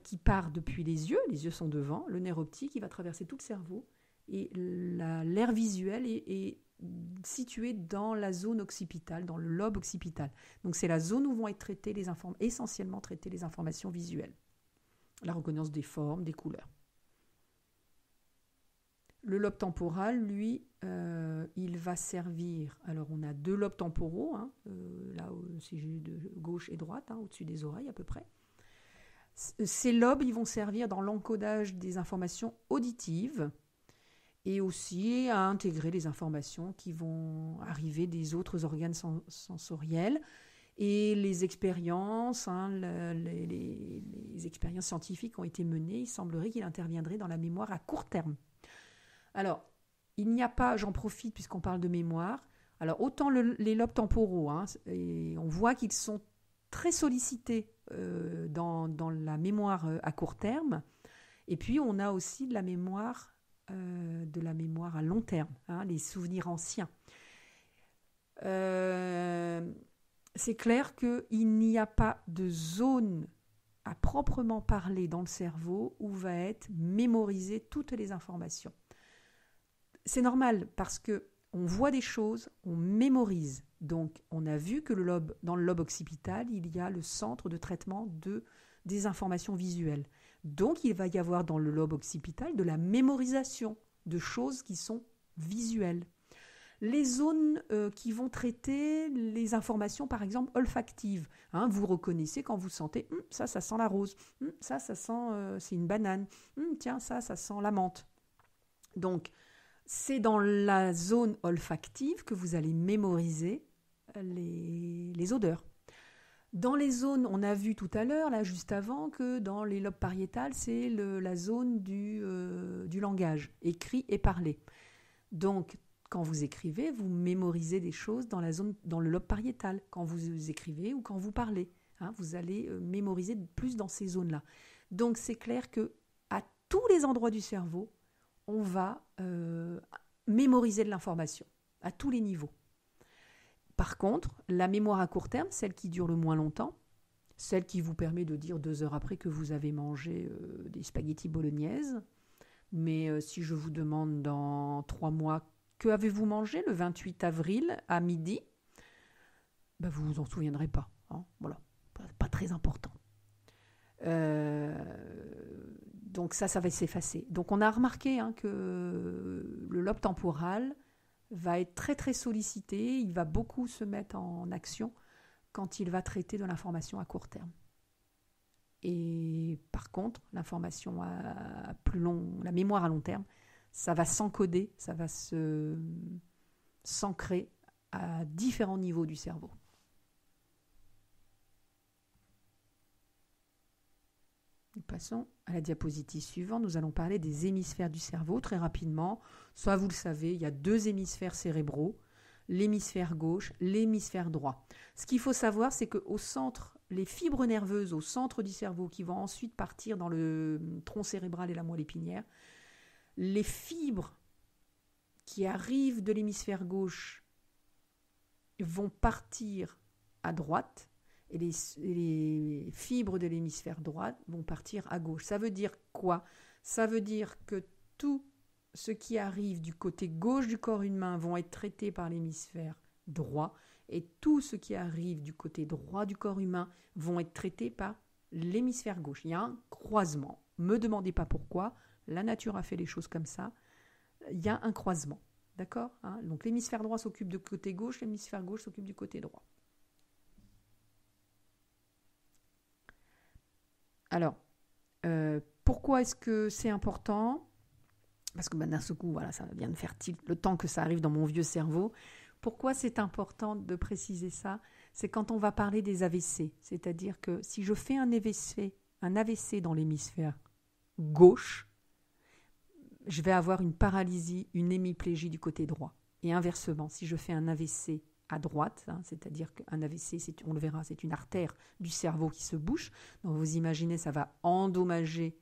qui part depuis les yeux sont devant, le nerf optique, il va traverser tout le cerveau, et l'aire visuelle est située dans la zone occipitale, dans le lobe occipital. Donc c'est la zone où vont être traitées essentiellement traitées les informations visuelles, la reconnaissance des formes, des couleurs. Le lobe temporal, lui, il va servir. Alors, on a 2 lobes temporaux, hein, là, si j'ai de gauche et droite, hein, au-dessus des oreilles à peu près. Ces lobes, ils vont servir dans l'encodage des informations auditives et aussi à intégrer les informations qui vont arriver des autres organes sensoriels et les expériences, hein, les expériences scientifiques ont été menées. Il semblerait qu'il interviendrait dans la mémoire à court terme. Alors, il n'y a pas, j'en profite puisqu'on parle de mémoire, alors autant les lobes temporaux, hein, et on voit qu'ils sont très sollicités dans la mémoire à court terme, et puis on a aussi de la mémoire à long terme, hein, les souvenirs anciens. C'est clair qu'il n'y a pas de zone à proprement parler dans le cerveau où va être mémorisées toutes les informations. C'est normal parce que on voit des choses, on mémorise. Donc, on a vu que dans le lobe occipital, il y a le centre de traitement des informations visuelles. Donc, il va y avoir dans le lobe occipital de la mémorisation de choses qui sont visuelles. Les zones qui vont traiter les informations, par exemple, olfactives. Hein, vous reconnaissez quand vous sentez « ça sent la rose. Ça sent, c'est une banane. Tiens, ça sent la menthe. » Donc, c'est dans la zone olfactive que vous allez mémoriser les odeurs. Dans les zones, on a vu tout à l'heure, là juste avant, que dans les lobes pariétales, c'est la zone du langage, écrit et parlé. Donc, quand vous écrivez, vous mémorisez des choses dans le lobe pariétal, quand vous écrivez ou quand vous parlez. Hein, vous allez mémoriser plus dans ces zones-là. Donc, c'est clair que à tous les endroits du cerveau, on va mémoriser de l'information à tous les niveaux. Par contre, la mémoire à court terme, celle qui dure le moins longtemps, celle qui vous permet de dire 2 heures après que vous avez mangé des spaghettis bolognaises, mais si je vous demande dans 3 mois, que avez-vous mangé le 28 avril à midi, ben vous vous en souviendrez pas. Hein, voilà, pas très important. Donc ça va s'effacer. Donc on a remarqué que le lobe temporal va être très très sollicité, il va beaucoup se mettre en action quand il va traiter de l'information à court terme. Et par contre, l'information la mémoire à long terme, ça va s'encoder, ça va s'ancrer à différents niveaux du cerveau. Nous passons à la diapositive suivante. Nous allons parler des hémisphères du cerveau très rapidement. Soit vous le savez, il y a 2 hémisphères cérébraux, l'hémisphère gauche, l'hémisphère droit. Ce qu'il faut savoir, c'est qu'au centre, les fibres nerveuses au centre du cerveau qui vont ensuite partir dans le tronc cérébral et la moelle épinière, les fibres qui arrivent de l'hémisphère gauche vont partir à droite, et les fibres de l'hémisphère droit vont partir à gauche. Ça veut dire quoi ? Ça veut dire que tout ce qui arrive du côté gauche du corps humain vont être traités par l'hémisphère droit et tout ce qui arrive du côté droit du corps humain vont être traités par l'hémisphère gauche. Il y a un croisement. Ne me demandez pas pourquoi. La nature a fait les choses comme ça. Il y a un croisement. D'accord ? Hein ? Donc l'hémisphère droit s'occupe du côté gauche, l'hémisphère gauche s'occupe du côté droit. Alors, pourquoi est-ce que c'est important ? Parce que d'un seul coup, voilà, ça vient de faire tilt le temps que ça arrive dans mon vieux cerveau. Pourquoi c'est important de préciser ça ? C'est quand on va parler des AVC. C'est-à-dire que si je fais un AVC dans l'hémisphère gauche, je vais avoir une paralysie, une hémiplégie du côté droit. Et inversement, si je fais un AVC à droite, c'est-à-dire qu'un AVC, on le verra, c'est une artère du cerveau qui se bouche. Donc vous imaginez, ça va endommager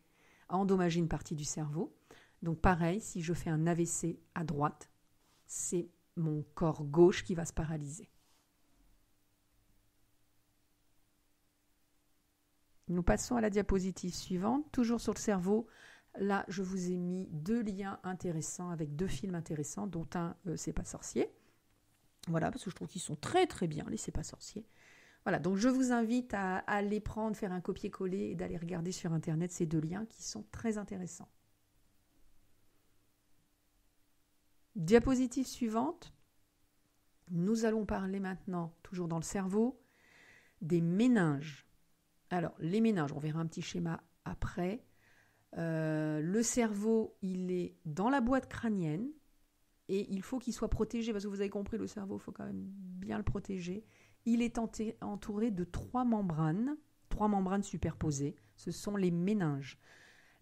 une partie du cerveau. Donc pareil, si je fais un AVC à droite, c'est mon corps gauche qui va se paralyser. Nous passons à la diapositive suivante, toujours sur le cerveau. Là, je vous ai mis 2 liens intéressants avec 2 films intéressants, dont un, C'est pas sorcier. Voilà, parce que je trouve qu'ils sont très très bien, les C'est pas sorcier. Voilà, donc je vous invite à aller prendre, faire un copier-coller et d'aller regarder sur Internet ces 2 liens qui sont très intéressants. Diapositive suivante. Nous allons parler maintenant, toujours dans le cerveau, des méninges. Alors, les méninges, on verra un petit schéma après. Le cerveau, il est dans la boîte crânienne et il faut qu'il soit protégé, parce que vous avez compris, le cerveau, il faut quand même bien le protéger. Il est entouré de 3 membranes superposées. Ce sont les méninges.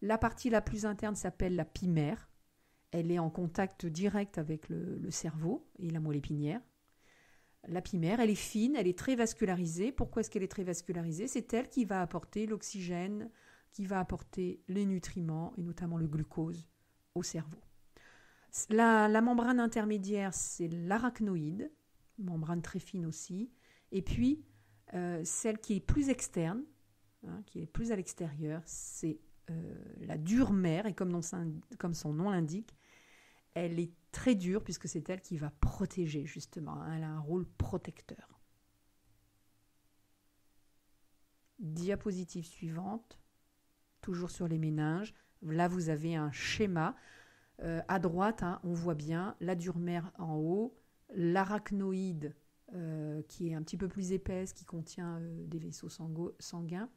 La partie la plus interne s'appelle la pymère. Elle est en contact direct avec le cerveau et la moelle épinière. La pymère, elle est fine, elle est très vascularisée. Pourquoi est-ce qu'elle est très vascularisée ? C'est elle qui va apporter l'oxygène, qui va apporter les nutriments, et notamment le glucose, au cerveau. La membrane intermédiaire, c'est l'arachnoïde, membrane très fine aussi. Et puis, celle qui est plus externe, qui est plus à l'extérieur, c'est la dure mère, et comme son nom l'indique, elle est très dure puisque c'est elle qui va protéger justement. Elle a un rôle protecteur. Diapositive suivante, toujours sur les méninges. Là, vous avez un schéma. À droite, on voit bien la dure mère en haut, l'arachnoïde qui est un petit peu plus épaisse, qui contient des vaisseaux sanguins,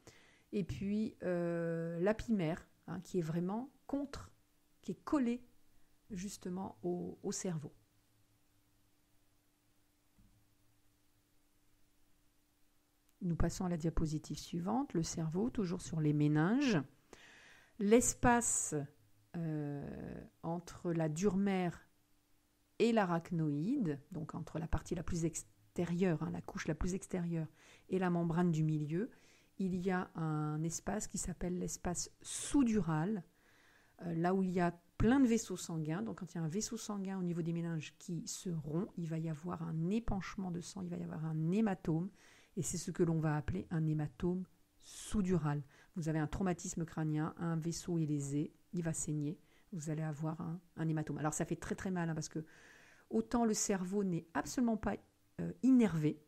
et puis la pymère qui est vraiment qui est collée justement au cerveau. Nous passons à la diapositive suivante, le cerveau, toujours sur les méninges. L'espace entre la dure mère et l'arachnoïde, donc entre la partie la plus extérieure, la couche la plus extérieure, et la membrane du milieu, il y a un espace qui s'appelle l'espace sous-dural, là où il y a plein de vaisseaux sanguins. Donc quand il y a un vaisseau sanguin au niveau des méninges qui se rompt, il va y avoir un épanchement de sang, il va y avoir un hématome, et c'est ce que l'on va appeler un hématome sous-dural. Vous avez un traumatisme crânien, un vaisseau est lésé, il va saigner, vous allez avoir un hématome. Alors ça fait très très mal, parce que autant le cerveau n'est absolument pas innervé,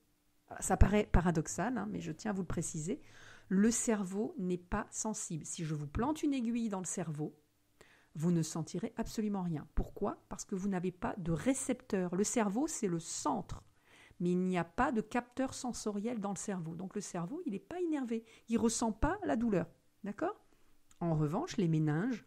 ça paraît paradoxal, mais je tiens à vous le préciser, le cerveau n'est pas sensible. Si je vous plante une aiguille dans le cerveau, vous ne sentirez absolument rien. Pourquoi ? Parce que vous n'avez pas de récepteur. Le cerveau, c'est le centre, mais il n'y a pas de capteur sensoriel dans le cerveau. Donc le cerveau, il n'est pas innervé, il ne ressent pas la douleur. D'accord ? En revanche, les méninges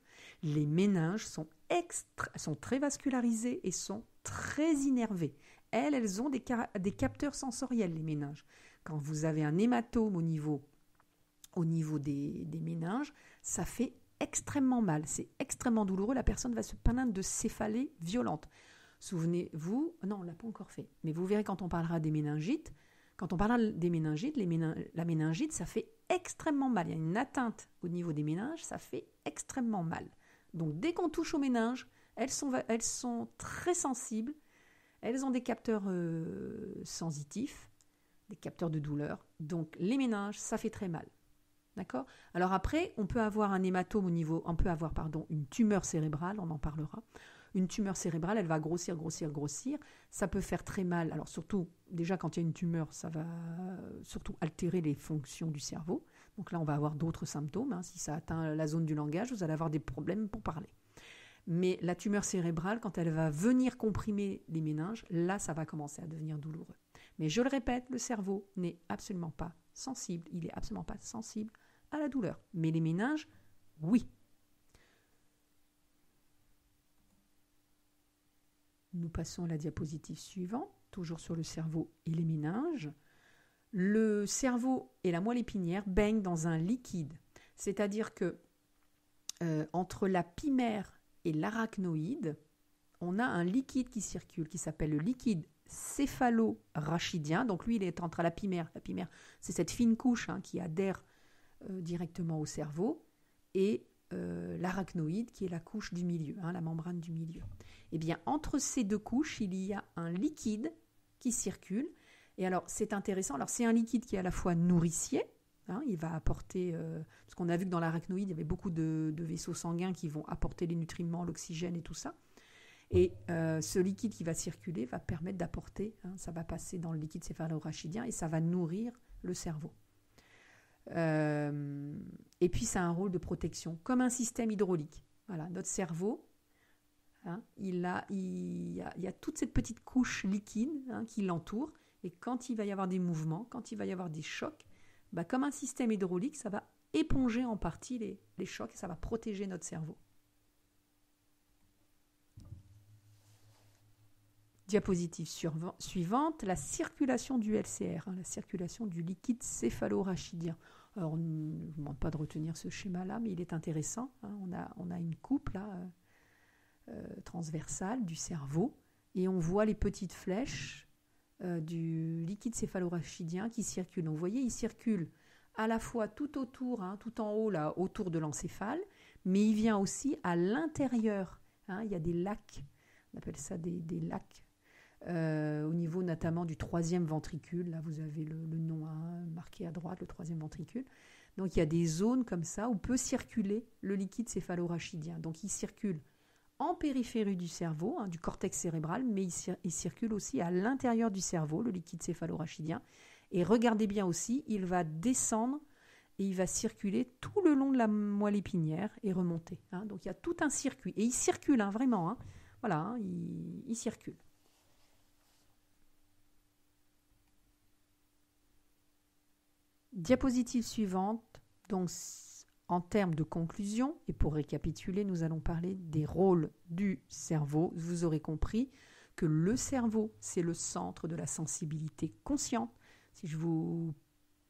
sont très vascularisés et sont très innervés. Elles ont des capteurs sensoriels, les méninges. Quand vous avez un hématome au niveau des méninges, ça fait extrêmement mal, c'est extrêmement douloureux, la personne va se plaindre de céphalées violentes. Souvenez-vous, non, on ne l'a pas encore fait, mais vous verrez quand on parlera des méningites, la méningite, ça fait extrêmement mal. Il y a une atteinte au niveau des méninges, ça fait extrêmement mal. Donc dès qu'on touche aux méninges, elles sont très sensibles, elles ont des capteurs sensitifs, des capteurs de douleur, donc les méninges, ça fait très mal. D'accord ? Alors après, on peut avoir un hématome une tumeur cérébrale, on en parlera. Une tumeur cérébrale, elle va grossir. Ça peut faire très mal. Alors surtout, déjà quand il y a une tumeur, ça va surtout altérer les fonctions du cerveau. Donc là, on va avoir d'autres symptômes. Si ça atteint la zone du langage, vous allez avoir des problèmes pour parler. Mais la tumeur cérébrale, quand elle va venir comprimer les méninges, là, ça va commencer à devenir douloureux. Mais je le répète, le cerveau n'est absolument pas sensible. Il n'est absolument pas sensible à la douleur. Mais les méninges, oui. Nous passons à la diapositive suivante, toujours sur le cerveau et les méninges. Le cerveau et la moelle épinière baignent dans un liquide, c'est-à-dire que entre la pymère et l'arachnoïde, on a un liquide qui circule, qui s'appelle le liquide céphalo-rachidien. Donc lui, il est entre la pymère. La pymère, c'est cette fine couche qui adhère directement au cerveau, et l'arachnoïde, qui est la couche du milieu, la membrane du milieu. Eh bien, entre ces deux couches, il y a un liquide qui circule. Et alors, c'est intéressant. Alors, c'est un liquide qui est à la fois nourricier. Il va apporter, parce qu'on a vu que dans l'arachnoïde, il y avait beaucoup de vaisseaux sanguins qui vont apporter les nutriments, l'oxygène et tout ça. Et ce liquide qui va circuler va permettre d'apporter, ça va passer dans le liquide céphalo-rachidien et ça va nourrir le cerveau. Et puis, ça a un rôle de protection, comme un système hydraulique. Voilà, notre cerveau, il y a toute cette petite couche liquide qui l'entoure. Et quand il va y avoir des mouvements, quand il va y avoir des chocs, comme un système hydraulique, ça va éponger en partie les chocs et ça va protéger notre cerveau. Diapositive suivante, la circulation du LCR, la circulation du liquide céphalo-rachidien. Alors, je ne vous demande pas de retenir ce schéma-là, mais il est intéressant. On a une coupe là, transversale du cerveau, et on voit les petites flèches du liquide céphalo-rachidien qui circulent. Donc, vous voyez, il circule à la fois tout autour, tout en haut, là, autour de l'encéphale, mais il vient aussi à l'intérieur. Il y a des lacs, on appelle ça des lacs, au niveau notamment du troisième ventricule. Là, vous avez le nom marqué à droite, le troisième ventricule. Donc, il y a des zones comme ça où peut circuler le liquide céphalo-rachidien. Donc, il circule en périphérie du cerveau, du cortex cérébral, mais il circule aussi à l'intérieur du cerveau, le liquide céphalo-rachidien. Et regardez bien aussi, il va descendre et il va circuler tout le long de la moelle épinière et remonter. Donc il y a tout un circuit. Et il circule, vraiment. Voilà, il circule. Diapositive suivante. Donc, en termes de conclusion, et pour récapituler, nous allons parler des rôles du cerveau. Vous aurez compris que le cerveau, c'est le centre de la sensibilité consciente. Si je vous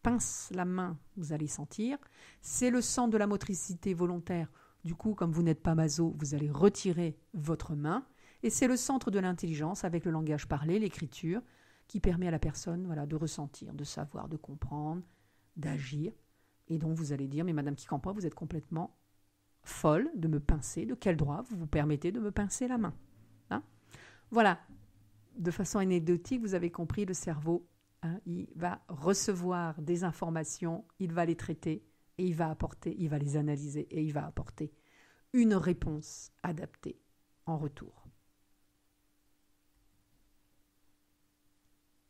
pince la main, vous allez sentir. C'est le centre de la motricité volontaire. Du coup, comme vous n'êtes pas maso, vous allez retirer votre main. Et c'est le centre de l'intelligence avec le langage parlé, l'écriture, qui permet à la personne de ressentir, de savoir, de comprendre, d'agir. Et donc, vous allez dire, mais Madame Kikampa, vous êtes complètement folle de me pincer. De quel droit vous vous permettez de me pincer la main ? Voilà. De façon anecdotique, vous avez compris, le cerveau, il va recevoir des informations, il va les traiter, et il va les analyser, et il va apporter une réponse adaptée en retour.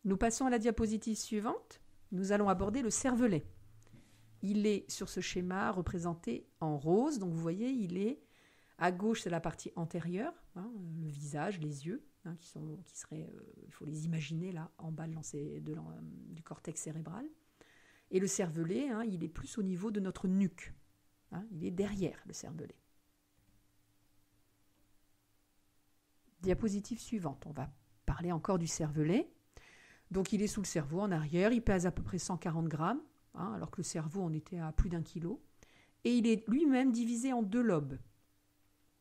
Nous passons à la diapositive suivante. Nous allons aborder le cervelet. Il est sur ce schéma représenté en rose. Donc vous voyez, il est à gauche, c'est la partie antérieure, le visage, les yeux, qui seraient, il faut les imaginer là, en bas du cortex cérébral. Et le cervelet, il est plus au niveau de notre nuque. Il est derrière le cervelet. Diapositive suivante. On va parler encore du cervelet. Donc il est sous le cerveau en arrière, il pèse à peu près 140 grammes. Alors que le cerveau, on était à plus d'1 kilo. Et il est lui-même divisé en 2 lobes.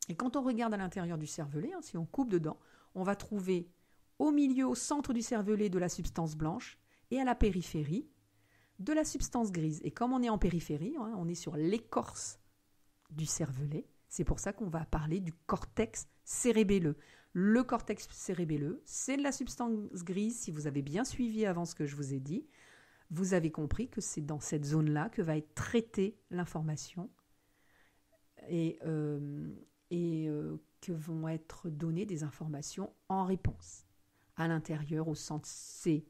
Et quand on regarde à l'intérieur du cervelet, si on coupe dedans, on va trouver au milieu, au centre du cervelet, de la substance blanche et à la périphérie, de la substance grise. Et comme on est en périphérie, on est sur l'écorce du cervelet, c'est pour ça qu'on va parler du cortex cérébelleux. Le cortex cérébelleux, c'est de la substance grise. Si vous avez bien suivi avant ce que je vous ai dit, vous avez compris que c'est dans cette zone-là que va être traitée l'information et que vont être données des informations en réponse. À l'intérieur, au centre, c'est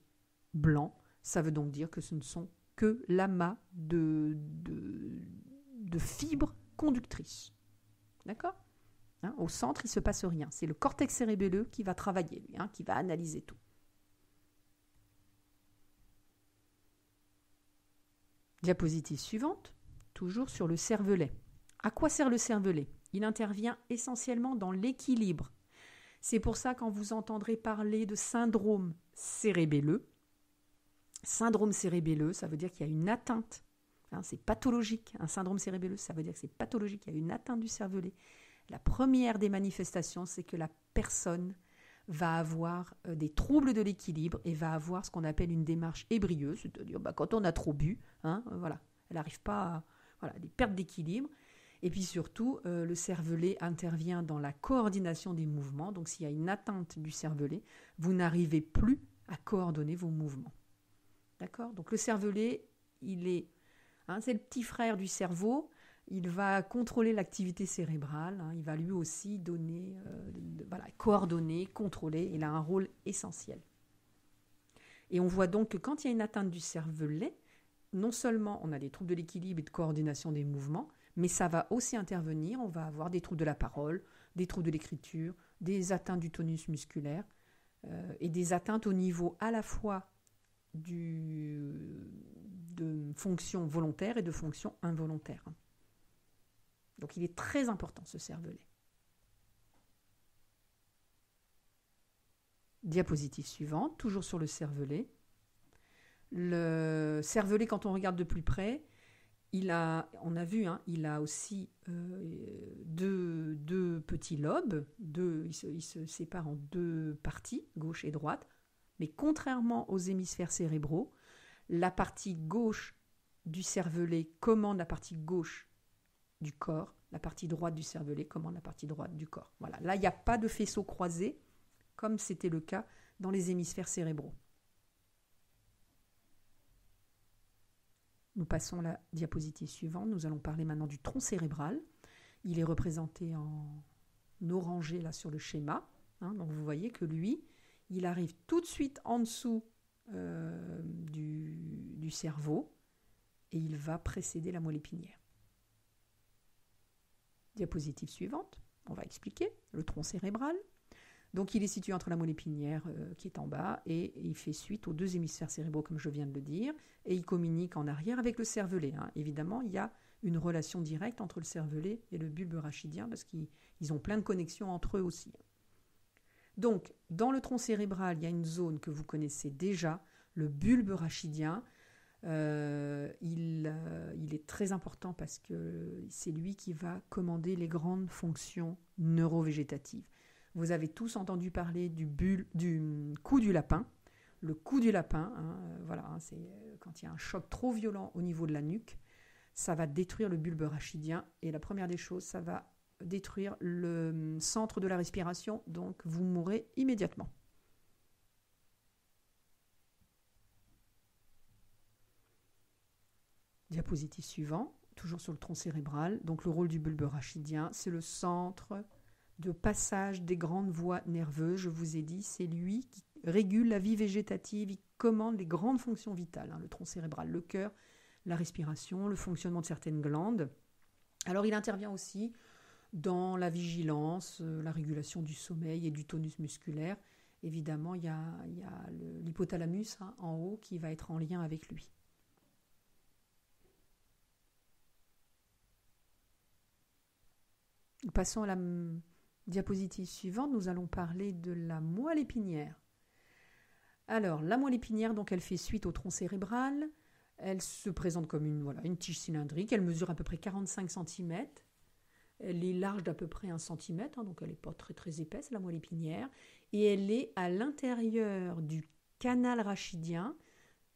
blanc. Ça veut donc dire que ce ne sont que l'amas de fibres conductrices. D'accord ? Au centre, il ne se passe rien. C'est le cortex cérébelleux qui va travailler, lui, qui va analyser tout. Diapositive suivante. toujours sur le cervelet. À quoi sert le cervelet? Il intervient essentiellement dans l'équilibre. C'est pour ça quand vous entendrez parler de syndrome cérébelleux, ça veut dire qu'il y a une atteinte. C'est pathologique. Un syndrome cérébelleux, ça veut dire que c'est pathologique, il y a une atteinte du cervelet. La première des manifestations, c'est que la personne va avoir des troubles de l'équilibre et va avoir ce qu'on appelle une démarche ébrieuse, c'est-à-dire quand on a trop bu, elle n'arrive pas à des pertes d'équilibre. Et puis surtout, le cervelet intervient dans la coordination des mouvements. Donc s'il y a une atteinte du cervelet, vous n'arrivez plus à coordonner vos mouvements. D'accord? Donc le cervelet, c'est le petit frère du cerveau. Il va contrôler l'activité cérébrale. Il va lui aussi donner, coordonner, contrôler. Il a un rôle essentiel. Et on voit donc que quand il y a une atteinte du cervelet, non seulement on a des troubles de l'équilibre et de coordination des mouvements, mais ça va aussi intervenir. On va avoir des troubles de la parole, des troubles de l'écriture, des atteintes du tonus musculaire et des atteintes au niveau à la fois de fonctions volontaires et de fonctions involontaires. Donc il est très important ce cervelet. Diapositive suivante, toujours sur le cervelet. Le cervelet, quand on regarde de plus près, il a aussi deux petits lobes. Il se sépare en deux parties, gauche et droite. Mais contrairement aux hémisphères cérébraux, la partie gauche du cervelet commande la partie gauche du corps, la partie droite du cervelet commande la partie droite du corps. Voilà. Là, il n'y a pas de faisceau croisé, comme c'était le cas dans les hémisphères cérébraux. Nous passons à la diapositive suivante. Nous allons parler maintenant du tronc cérébral. Il est représenté en orangé là sur le schéma. Donc vous voyez que lui, il arrive tout de suite en dessous du cerveau et il va précéder la moelle épinière. Diapositive suivante, on va expliquer le tronc cérébral. Donc il est situé entre la moelle épinière qui est en bas et il fait suite aux deux hémisphères cérébraux comme je viens de le dire et il communique en arrière avec le cervelet. Évidemment, il y a une relation directe entre le cervelet et le bulbe rachidien parce qu'ils ont plein de connexions entre eux aussi. Donc, dans le tronc cérébral, il y a une zone que vous connaissez déjà, le bulbe rachidien. Il est très important parce que c'est lui qui va commander les grandes fonctions neurovégétatives. Vous avez tous entendu parler du cou du lapin. Le cou du lapin, c'est quand il y a un choc trop violent au niveau de la nuque, ça va détruire le bulbe rachidien. Et la première des choses, ça va détruire le centre de la respiration, donc vous mourrez immédiatement. Diapositive suivant, toujours sur le tronc cérébral. Donc le rôle du bulbe rachidien, c'est le centre de passage des grandes voies nerveuses. Je vous ai dit, c'est lui qui régule la vie végétative, il commande les grandes fonctions vitales, le tronc cérébral, le cœur, la respiration, le fonctionnement de certaines glandes. Alors il intervient aussi dans la vigilance, la régulation du sommeil et du tonus musculaire. Évidemment, il y a l'hypothalamus en haut qui va être en lien avec lui. Passons à la diapositive suivante, nous allons parler de la moelle épinière. Alors, la moelle épinière, donc, elle fait suite au tronc cérébral. Elle se présente comme une tige cylindrique. Elle mesure à peu près 45 cm. Elle est large d'à peu près 1 cm, donc elle n'est pas très très épaisse, la moelle épinière. Et elle est à l'intérieur du canal rachidien.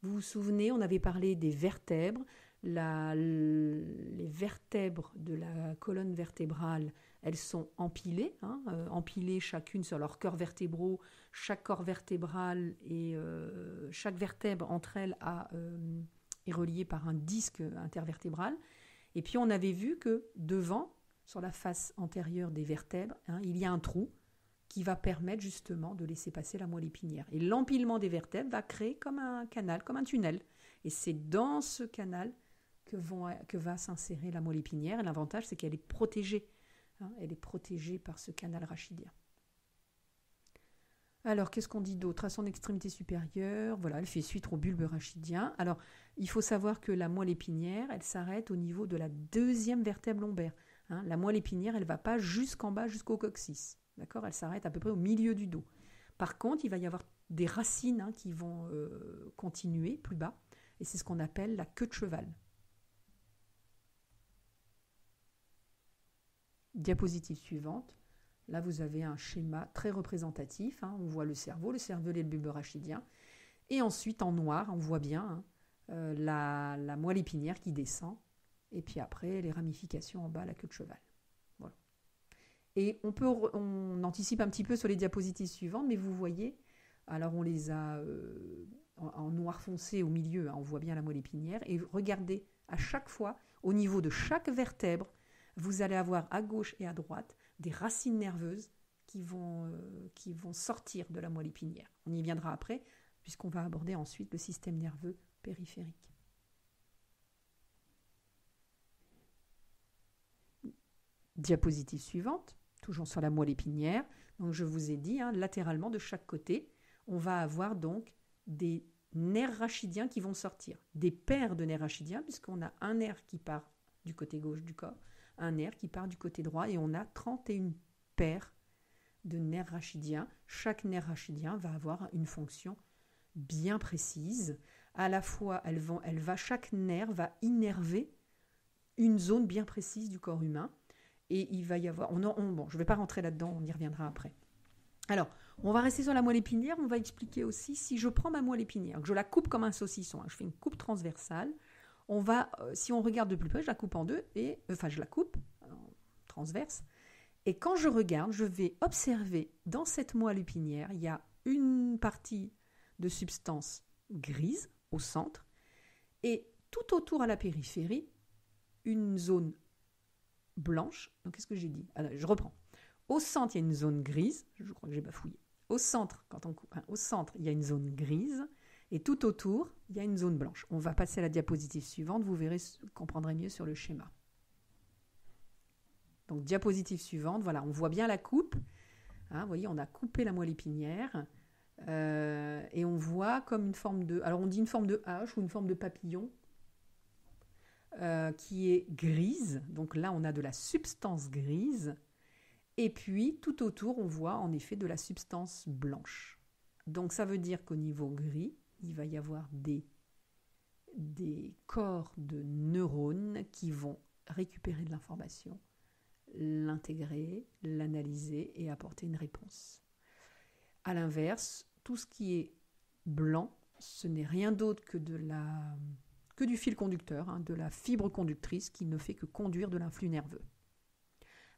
Vous vous souvenez, on avait parlé des vertèbres. Les vertèbres de la colonne vertébrale, elles sont empilées, empilées chacune sur leurs corps vertébraux. Chaque corps vertébral et chaque vertèbre entre elles est reliée par un disque intervertébral. Et puis on avait vu que devant, sur la face antérieure des vertèbres, il y a un trou qui va permettre justement de laisser passer la moelle épinière. Et l'empilement des vertèbres va créer comme un canal, comme un tunnel. Et c'est dans ce canal que va s'insérer la moelle épinière. Et l'avantage, c'est qu'elle est protégée. Elle est protégée par ce canal rachidien. Alors, qu'est-ce qu'on dit d'autre? À son extrémité supérieure, voilà, elle fait suite au bulbe rachidien. Alors, il faut savoir que la moelle épinière, elle s'arrête au niveau de la deuxième vertèbre lombaire. Hein. La moelle épinière, elle ne va pas jusqu'en bas, jusqu'au coccyx. D'accord? Elle s'arrête à peu près au milieu du dos. Par contre, il va y avoir des racines qui vont continuer plus bas. Et c'est ce qu'on appelle la queue de cheval. Diapositive suivante. Là, vous avez un schéma très représentatif. On voit le cervelet, le bulbe rachidien. Et ensuite, en noir, on voit bien la moelle épinière qui descend. Et puis après, les ramifications en bas, la queue de cheval. Voilà. Et on anticipe un petit peu sur les diapositives suivantes, mais vous voyez, alors on les a en noir foncé au milieu, on voit bien la moelle épinière. Et regardez, à chaque fois, au niveau de chaque vertèbre, vous allez avoir à gauche et à droite des racines nerveuses qui vont sortir de la moelle épinière. On y viendra après, puisqu'on va aborder ensuite le système nerveux périphérique. Diapositive suivante, toujours sur la moelle épinière. Donc je vous ai dit, latéralement de chaque côté, on va avoir donc des nerfs rachidiens qui vont sortir. Des paires de nerfs rachidiens, puisqu'on a un nerf qui part du côté gauche du corps, un nerf qui part du côté droit, et on a 31 paires de nerfs rachidiens. Chaque nerf rachidien va avoir une fonction bien précise. À la fois, chaque nerf va innerver une zone bien précise du corps humain. Et il va y avoir... je ne vais pas rentrer là-dedans, on y reviendra après. Alors, on va rester sur la moelle épinière. On va expliquer aussi, si je prends ma moelle épinière, que je la coupe comme un saucisson, je fais une coupe transversale, si on regarde de plus près, je la coupe en deux, je la coupe en transverse. Et quand je regarde, je vais observer dans cette moelle épinière, il y a une partie de substance grise au centre et tout autour à la périphérie, une zone blanche. Donc, qu'est-ce que j'ai dit? Alors, je reprends. Au centre, il y a une zone grise. Je crois que j'ai bafouillé. Au centre, il y a une zone grise. Et tout autour, il y a une zone blanche. On va passer à la diapositive suivante. Vous verrez, comprendrez mieux sur le schéma. Donc, diapositive suivante. Voilà, on voit bien la coupe. Vous voyez, on a coupé la moelle épinière. Et on voit comme une forme de... Alors, on dit une forme de H ou une forme de papillon. Qui est grise. Donc là, on a de la substance grise. Et puis, tout autour, on voit en effet de la substance blanche. Donc, ça veut dire qu'au niveau gris, il va y avoir des corps de neurones qui vont récupérer de l'information, l'intégrer, l'analyser et apporter une réponse. À l'inverse, tout ce qui est blanc, ce n'est rien d'autre que du fil conducteur, de la fibre conductrice qui ne fait que conduire de l'influx nerveux.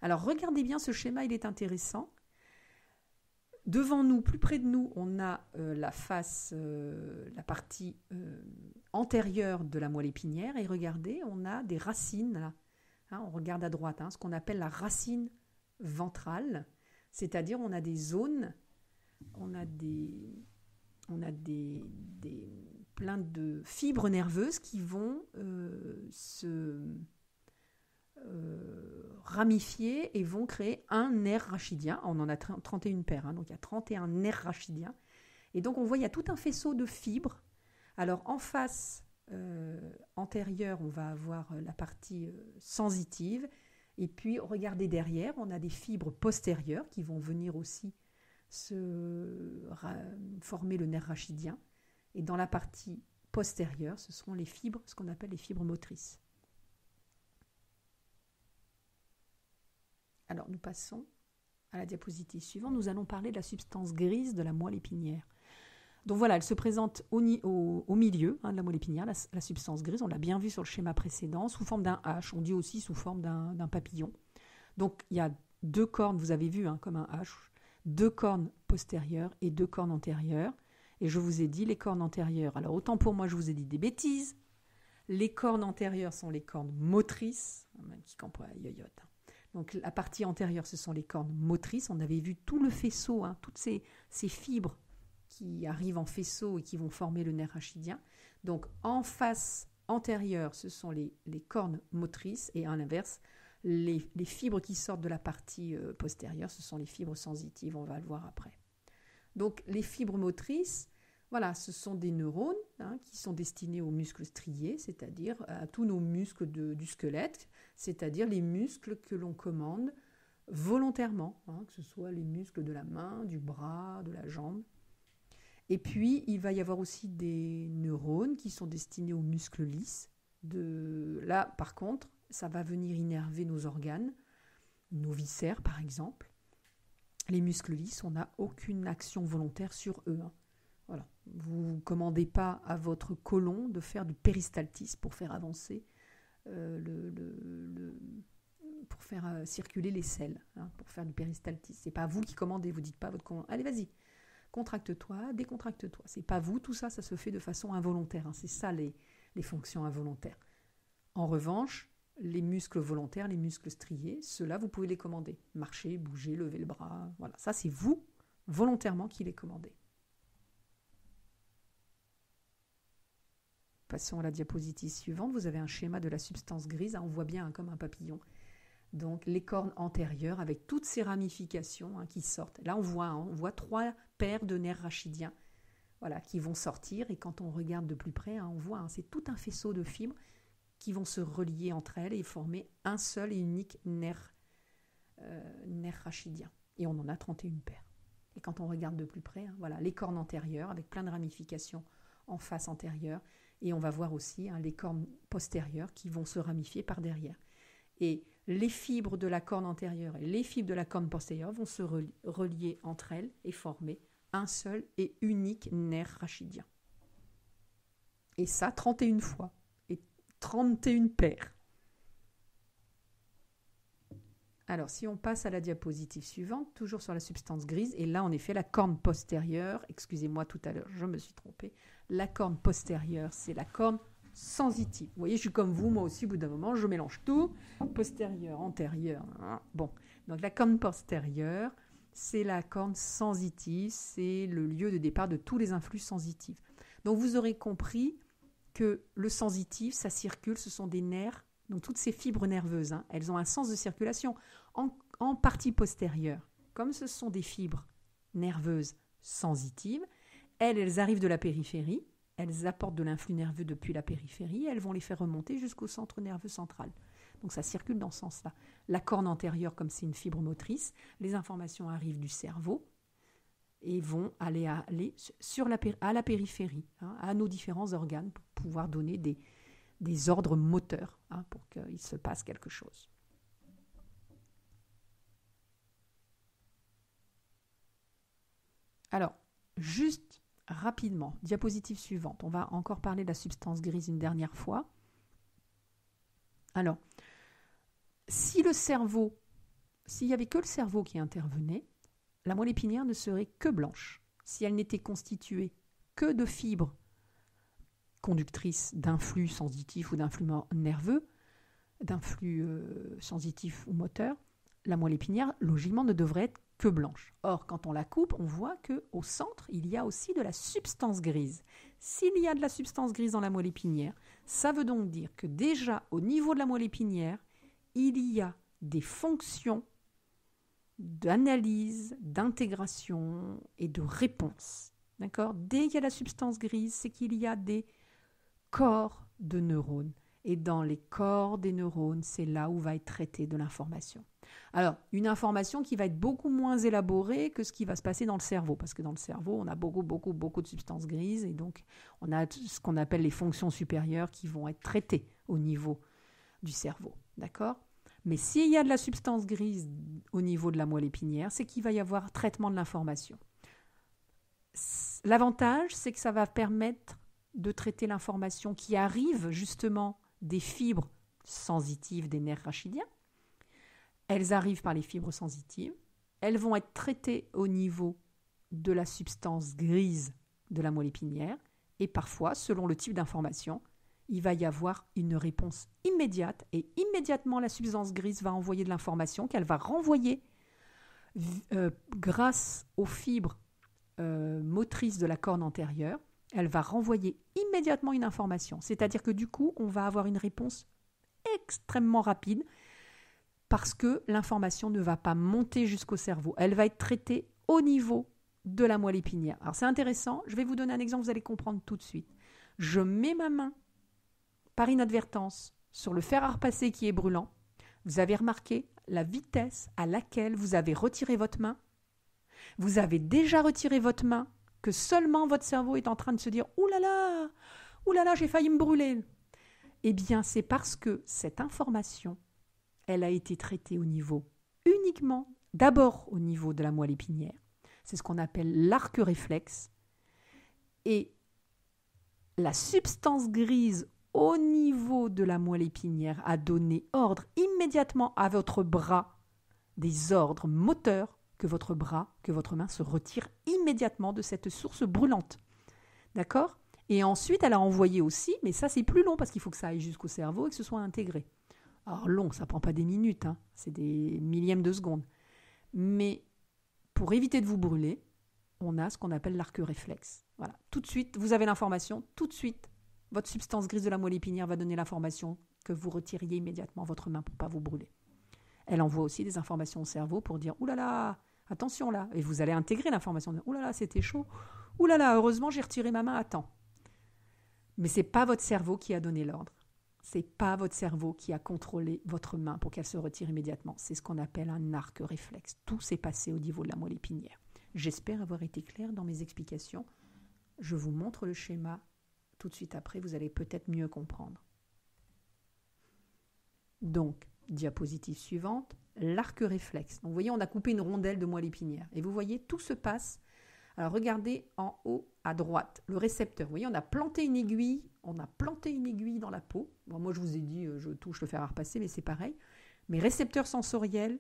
Alors regardez bien ce schéma, il est intéressant. Devant nous, plus près de nous, on a la partie antérieure de la moelle épinière et regardez, on a des racines, là. On regarde à droite, ce qu'on appelle la racine ventrale, c'est-à-dire on a des zones, plein de fibres nerveuses qui vont se ramifier et vont créer un nerf rachidien. On en a 31 paires, donc il y a 31 nerfs rachidiens. Et donc on voit, il y a tout un faisceau de fibres. Alors en face antérieure, on va avoir la partie sensitive. Et puis regardez derrière, on a des fibres postérieures qui vont venir aussi former le nerf rachidien. Et dans la partie postérieure, ce seront les fibres, ce qu'on appelle les fibres motrices. Alors, nous passons à la diapositive suivante. Nous allons parler de la substance grise de la moelle épinière. Donc voilà, elle se présente au milieu de la moelle épinière, la substance grise. On l'a bien vu sur le schéma précédent, sous forme d'un H. On dit aussi sous forme d'un papillon. Donc, il y a deux cornes, vous avez vu, comme un H, deux cornes postérieures et deux cornes antérieures. Et je vous ai dit les cornes antérieures. Alors, autant pour moi, je vous ai dit des bêtises. Les cornes antérieures sont les cornes motrices. Donc, la partie antérieure, ce sont les cornes motrices. On avait vu tout le faisceau, toutes ces fibres qui arrivent en faisceau et qui vont former le nerf rachidien. Donc, en face antérieure, ce sont les cornes motrices. Et à l'inverse, les fibres qui sortent de la partie postérieure, ce sont les fibres sensitives. On va le voir après. Donc les fibres motrices, voilà, ce sont des neurones qui sont destinés aux muscles striés, c'est-à-dire à tous nos muscles du squelette, c'est-à-dire les muscles que l'on commande volontairement, que ce soit les muscles de la main, du bras, de la jambe. Et puis, il va y avoir aussi des neurones qui sont destinés aux muscles lisses. Là, par contre, ça va venir innerver nos organes, nos viscères, par exemple. Les muscles lisses, on n'a aucune action volontaire sur eux. Voilà. Vous ne commandez pas à votre côlon de faire du péristaltisme pour faire avancer, pour faire circuler les selles, pour faire du péristaltisme. Ce n'est pas vous qui commandez, vous ne dites pas à votre côlon, allez, vas-y, contracte-toi, décontracte-toi. Ce n'est pas vous, tout ça, ça se fait de façon involontaire. C'est ça les fonctions involontaires. En revanche, les muscles volontaires, les muscles striés, ceux-là, vous pouvez les commander. Marcher, bouger, lever le bras, voilà. Ça, c'est vous, volontairement, qui les commandez. Passons à la diapositive suivante. Vous avez un schéma de la substance grise. On voit bien comme un papillon. Donc, les cornes antérieures avec toutes ces ramifications qui sortent. Là, on voit 3 paires de nerfs rachidiens qui vont sortir. Et quand on regarde de plus près, on voit, c'est tout un faisceau de fibres qui vont se relier entre elles et former un seul et unique nerf rachidien. Et on en a 31 paires. Et quand on regarde de plus près, les cornes antérieures avec plein de ramifications en face antérieure. Et on va voir aussi les cornes postérieures qui vont se ramifier par derrière. Et les fibres de la corne antérieure et les fibres de la corne postérieure vont se relier entre elles et former un seul et unique nerf rachidien. Et ça, 31 fois. Et 31 paires. Alors, si on passe à la diapositive suivante, toujours sur la substance grise, et là, en effet, la corne postérieure, excusez-moi tout à l'heure, je me suis trompée, la corne postérieure, c'est la corne sensitive. Vous voyez, je suis comme vous, moi aussi, au bout d'un moment, je mélange tout, postérieur, antérieur. Bon, donc la corne postérieure, c'est la corne sensitive, c'est le lieu de départ de tous les influx sensitifs. Donc, vous aurez compris que le sensitif, ça circule, ce sont des nerfs. Donc, toutes ces fibres nerveuses, elles ont un sens de circulation en partie postérieure. Comme ce sont des fibres nerveuses sensitives, elles arrivent de la périphérie, elles apportent de l'influx nerveux depuis la périphérie, elles vont les faire remonter jusqu'au centre nerveux central. Donc, ça circule dans ce sens-là. La corne antérieure, comme c'est une fibre motrice, les informations arrivent du cerveau et vont aller à la périphérie, à nos différents organes pour pouvoir donner des ordres moteurs pour qu'il se passe quelque chose. Alors, juste rapidement, diapositive suivante. On va encore parler de la substance grise une dernière fois. Alors, s'il n'y avait que le cerveau qui intervenait, la moelle épinière ne serait que blanche. Si elle n'était constituée que de fibres conductrice d'influx sensitif ou d'influx nerveux, d'influx sensitif ou moteur, la moelle épinière, logiquement, ne devrait être que blanche. Or, quand on la coupe, on voit qu'au centre, il y a aussi de la substance grise. S'il y a de la substance grise dans la moelle épinière, ça veut donc dire que déjà, au niveau de la moelle épinière, il y a des fonctions d'analyse, d'intégration et de réponse. D'accord ? Dès qu'il y a la substance grise, c'est qu'il y a des corps de neurones. Et dans les corps des neurones, c'est là où va être traitée de l'information. Alors, une information qui va être beaucoup moins élaborée que ce qui va se passer dans le cerveau, parce que dans le cerveau, on a beaucoup de substances grises, et donc on a ce qu'on appelle les fonctions supérieures qui vont être traitées au niveau du cerveau. D'accord ? Mais s'il y a de la substance grise au niveau de la moelle épinière, c'est qu'il va y avoir traitement de l'information. L'avantage, c'est que ça va permettre de traiter l'information qui arrive justement des fibres sensitives des nerfs rachidiens. Elles arrivent par les fibres sensitives. Elles vont être traitées au niveau de la substance grise de la moelle épinière. Et parfois, selon le type d'information, il va y avoir une réponse immédiate. Et immédiatement, la substance grise va envoyer de l'information qu'elle va renvoyer grâce aux fibres motrices de la corne antérieure. Elle va renvoyer immédiatement une information. C'est-à-dire que du coup, on va avoir une réponse extrêmement rapide parce que l'information ne va pas monter jusqu'au cerveau. Elle va être traitée au niveau de la moelle épinière. Alors c'est intéressant, je vais vous donner un exemple, vous allez comprendre tout de suite. Je mets ma main par inadvertance sur le fer à repasser qui est brûlant. Vous avez remarqué la vitesse à laquelle vous avez retiré votre main. Vous avez déjà retiré votre main, que seulement votre cerveau est en train de se dire « Ouh là là, j'ai failli me brûler !» Eh bien, c'est parce que cette information, elle a été traitée au niveau uniquement, d'abord au niveau de la moelle épinière. C'est ce qu'on appelle l'arc réflexe. Et la substance grise au niveau de la moelle épinière a donné ordre immédiatement à votre bras, des ordres moteurs que votre bras, que votre main se retire immédiatement de cette source brûlante. D'accord ? Et ensuite, elle a envoyé aussi, mais ça c'est plus long parce qu'il faut que ça aille jusqu'au cerveau et que ce soit intégré. Alors long, ça ne prend pas des minutes, hein, c'est des millièmes de seconde. Mais pour éviter de vous brûler, on a ce qu'on appelle l'arc réflexe. Voilà. Tout de suite, vous avez l'information, tout de suite, votre substance grise de la moelle épinière va donner l'information que vous retiriez immédiatement votre main pour ne pas vous brûler. Elle envoie aussi des informations au cerveau pour dire « Ouh là là, attention là !» Et vous allez intégrer l'information de « Ouh là là, c'était chaud !»« Ouh là là, heureusement, j'ai retiré ma main à temps. » Mais ce n'est pas votre cerveau qui a donné l'ordre. Ce n'est pas votre cerveau qui a contrôlé votre main pour qu'elle se retire immédiatement. C'est ce qu'on appelle un arc réflexe. Tout s'est passé au niveau de la moelle épinière. J'espère avoir été clair dans mes explications. Je vous montre le schéma. Tout de suite après, vous allez peut-être mieux comprendre. Donc, diapositive suivante, l'arc réflexe. Donc, vous voyez, on a coupé une rondelle de moelle épinière. Et vous voyez, tout se passe. Alors, regardez en haut à droite, le récepteur. Vous voyez, on a planté une aiguille dans la peau. Bon, moi, je vous ai dit, je touche le fer à repasser, mais c'est pareil. Mes récepteurs sensoriels,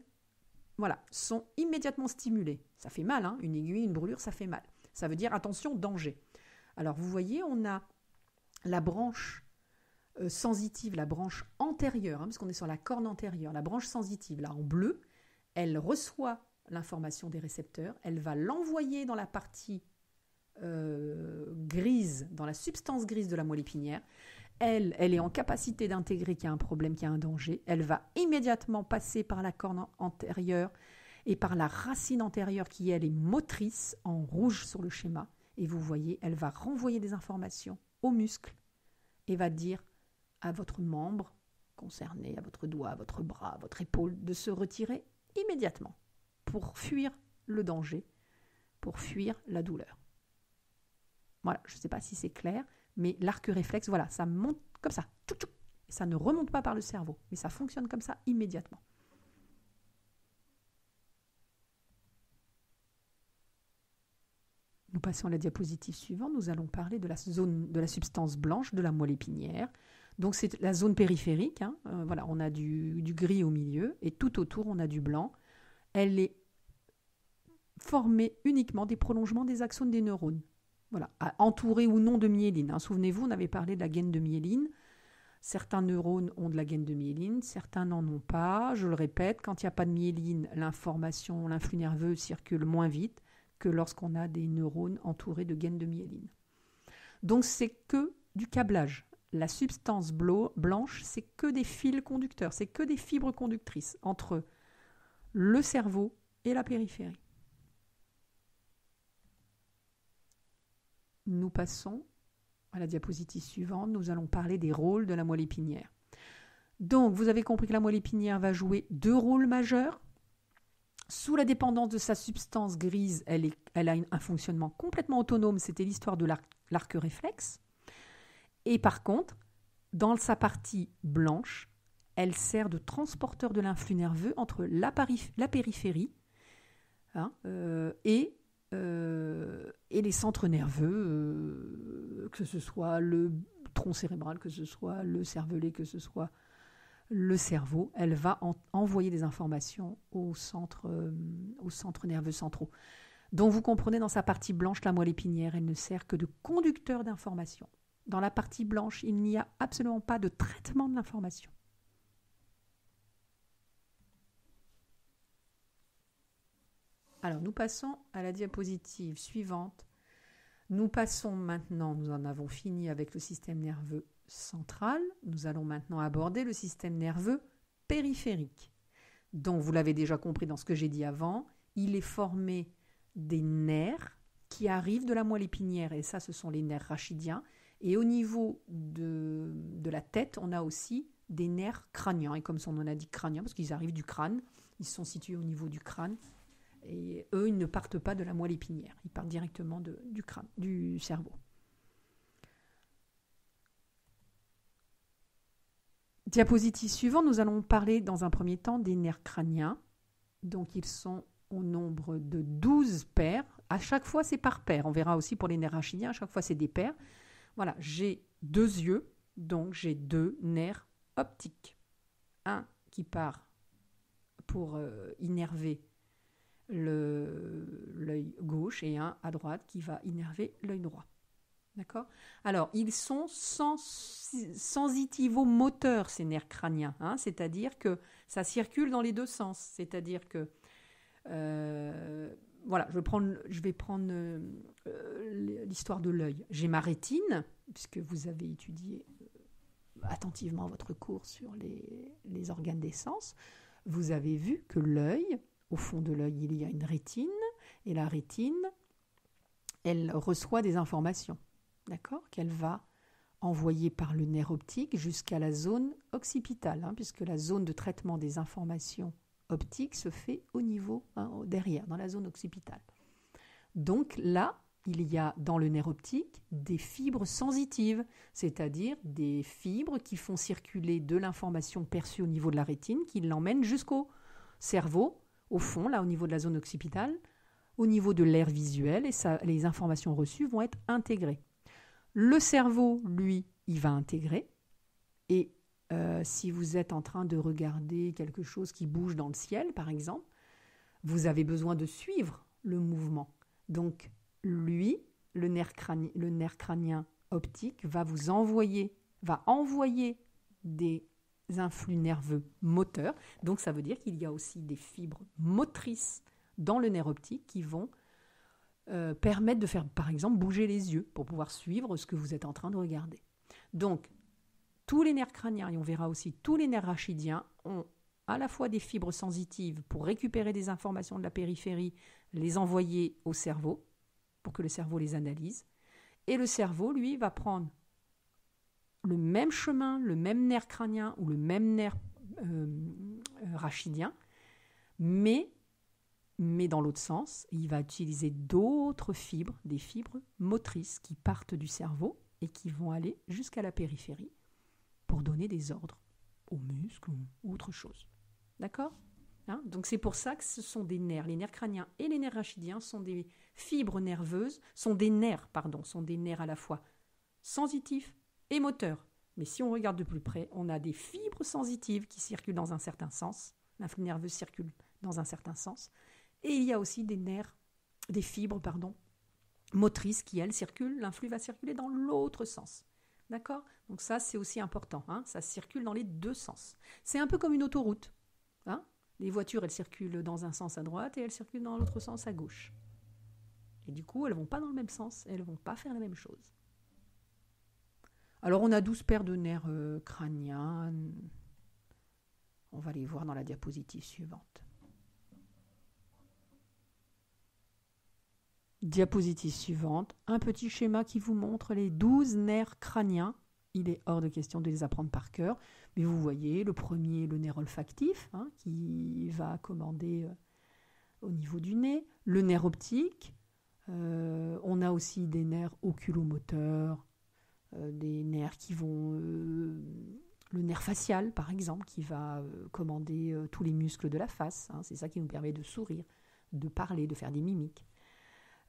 voilà, sont immédiatement stimulés. Ça fait mal, hein, une aiguille, une brûlure, ça fait mal. Ça veut dire, attention, danger. Alors, vous voyez, on a la branche sensitive, la branche antérieure, hein, parce qu'on est sur la corne antérieure, la branche sensitive, là, en bleu, elle reçoit l'information des récepteurs, elle va l'envoyer dans la partie grise, dans la substance grise de la moelle épinière. Elle est en capacité d'intégrer qu'il y a un problème, qu'il y a un danger. Elle va immédiatement passer par la corne antérieure et par la racine antérieure qui, elle, est motrice, en rouge sur le schéma. Et vous voyez, elle va renvoyer des informations aux muscles et va dire à votre membre concerné, à votre doigt, à votre bras, à votre épaule, de se retirer immédiatement pour fuir le danger, pour fuir la douleur. Voilà, je ne sais pas si c'est clair, mais l'arc réflexe, voilà, ça monte comme ça, tchouk, tchouk, et ça ne remonte pas par le cerveau, mais ça fonctionne comme ça immédiatement. Nous passons à la diapositive suivante, nous allons parler de la zone de la substance blanche de la moelle épinière. Donc c'est la zone périphérique, hein. Voilà, on a du gris au milieu et tout autour on a du blanc. Elle est formée uniquement des prolongements des axones des neurones. Voilà, entourée ou non de myéline. Hein. Souvenez-vous, on avait parlé de la gaine de myéline. Certains neurones ont de la gaine de myéline, certains n'en ont pas. Je le répète, quand il n'y a pas de myéline, l'information, l'influx nerveux circule moins vite que lorsqu'on a des neurones entourés de gaines de myéline. Donc c'est que du câblage. La substance blanche, c'est que des fils conducteurs, c'est que des fibres conductrices entre le cerveau et la périphérie. Nous passons à la diapositive suivante. Nous allons parler des rôles de la moelle épinière. Donc, vous avez compris que la moelle épinière va jouer deux rôles majeurs. Sous la dépendance de sa substance grise, elle a un fonctionnement complètement autonome. C'était l'histoire de l'arc réflexe. Et par contre, dans sa partie blanche, elle sert de transporteur de l'influx nerveux entre la périphérie hein, et les centres nerveux, que ce soit le tronc cérébral, que ce soit le cervelet, que ce soit le cerveau, elle va envoyer des informations aux centres nerveux centraux. Donc vous comprenez, dans sa partie blanche, la moelle épinière, elle ne sert que de conducteur d'informations. Dans la partie blanche, il n'y a absolument pas de traitement de l'information. Alors, nous passons à la diapositive suivante. Nous passons maintenant, nous en avons fini avec le système nerveux central. Nous allons maintenant aborder le système nerveux périphérique. Donc, vous l'avez déjà compris dans ce que j'ai dit avant, il est formé des nerfs qui arrivent de la moelle épinière, et ça, ce sont les nerfs rachidiens. Et au niveau de la tête, on a aussi des nerfs crâniens. Et comme son nom l'indique, crâniens, parce qu'ils arrivent du crâne, ils sont situés au niveau du crâne. Et eux, ils ne partent pas de la moelle épinière, ils partent directement du crâne, du cerveau. Diapositive suivante, nous allons parler dans un premier temps des nerfs crâniens. Donc, ils sont au nombre de 12 paires. À chaque fois, c'est par paire. On verra aussi pour les nerfs rachidiens, à chaque fois, c'est des paires. Voilà, j'ai 2 yeux, donc j'ai 2 nerfs optiques. Un qui part pour innerver l'œil gauche et un à droite qui va innerver l'œil droit. D'accord ? Alors, ils sont sensitivomoteurs, ces nerfs crâniens, hein, c'est-à-dire que ça circule dans les deux sens. C'est-à-dire que, voilà, je vais prendre l'histoire de l'œil. J'ai ma rétine, puisque vous avez étudié attentivement votre cours sur les organes des sens. Vous avez vu que l'œil, au fond de l'œil, il y a une rétine, et la rétine, elle reçoit des informations. D'accord, qu'elle va envoyer par le nerf optique jusqu'à la zone occipitale, hein, puisque la zone de traitement des informations optiques se fait au niveau, hein, derrière, dans la zone occipitale. Donc là, il y a dans le nerf optique des fibres sensitives, c'est-à-dire des fibres qui font circuler de l'information perçue au niveau de la rétine, qui l'emmènent jusqu'au cerveau, au fond, là, au niveau de la zone occipitale, au niveau de l'aire visuel, et ça, les informations reçues vont être intégrées. Le cerveau, lui, il va intégrer. Et si vous êtes en train de regarder quelque chose qui bouge dans le ciel, par exemple, vous avez besoin de suivre le mouvement. Donc, lui, le nerf crânien optique, va envoyer des influx nerveux moteurs. Donc, ça veut dire qu'il y a aussi des fibres motrices dans le nerf optique qui vont permettre de faire, par exemple, bouger les yeux pour pouvoir suivre ce que vous êtes en train de regarder. Donc, tous les nerfs crâniens, et on verra aussi tous les nerfs rachidiens, ont à la fois des fibres sensitives pour récupérer des informations de la périphérie, les envoyer au cerveau, pour que le cerveau les analyse. Et le cerveau, lui, va prendre le même chemin, le même nerf crânien ou le même nerf rachidien, mais dans l'autre sens, il va utiliser d'autres fibres, des fibres motrices qui partent du cerveau et qui vont aller jusqu'à la périphérie pour donner des ordres aux muscles ou autre chose. D'accord ? Hein ? Donc c'est pour ça que ce sont des nerfs. Les nerfs crâniens et les nerfs rachidiens sont des fibres nerveuses, sont des nerfs à la fois sensitifs et moteurs. Mais si on regarde de plus près, on a des fibres sensitives qui circulent dans un certain sens. L'influx nerveux circule dans un certain sens. Et il y a aussi des fibres motrices qui, elles, circulent. L'influx va circuler dans l'autre sens. D'accord ? Donc ça, c'est aussi important. Hein ? Ça circule dans les deux sens. C'est un peu comme une autoroute. Hein ? Les voitures, elles circulent dans un sens à droite et elles circulent dans l'autre sens à gauche. Et du coup, elles ne vont pas dans le même sens. Elles ne vont pas faire la même chose. Alors, on a 12 paires de nerfs crâniens. On va les voir dans la diapositive suivante. Diapositive suivante, un petit schéma qui vous montre les 12 nerfs crâniens. Il est hors de question de les apprendre par cœur, mais vous voyez, le premier, le nerf olfactif, hein, qui va commander au niveau du nez, le nerf optique, on a aussi des nerfs oculomoteurs, des nerfs qui vont... le nerf facial, par exemple, qui va commander tous les muscles de la face, hein, c'est ça qui nous permet de sourire, de parler, de faire des mimiques.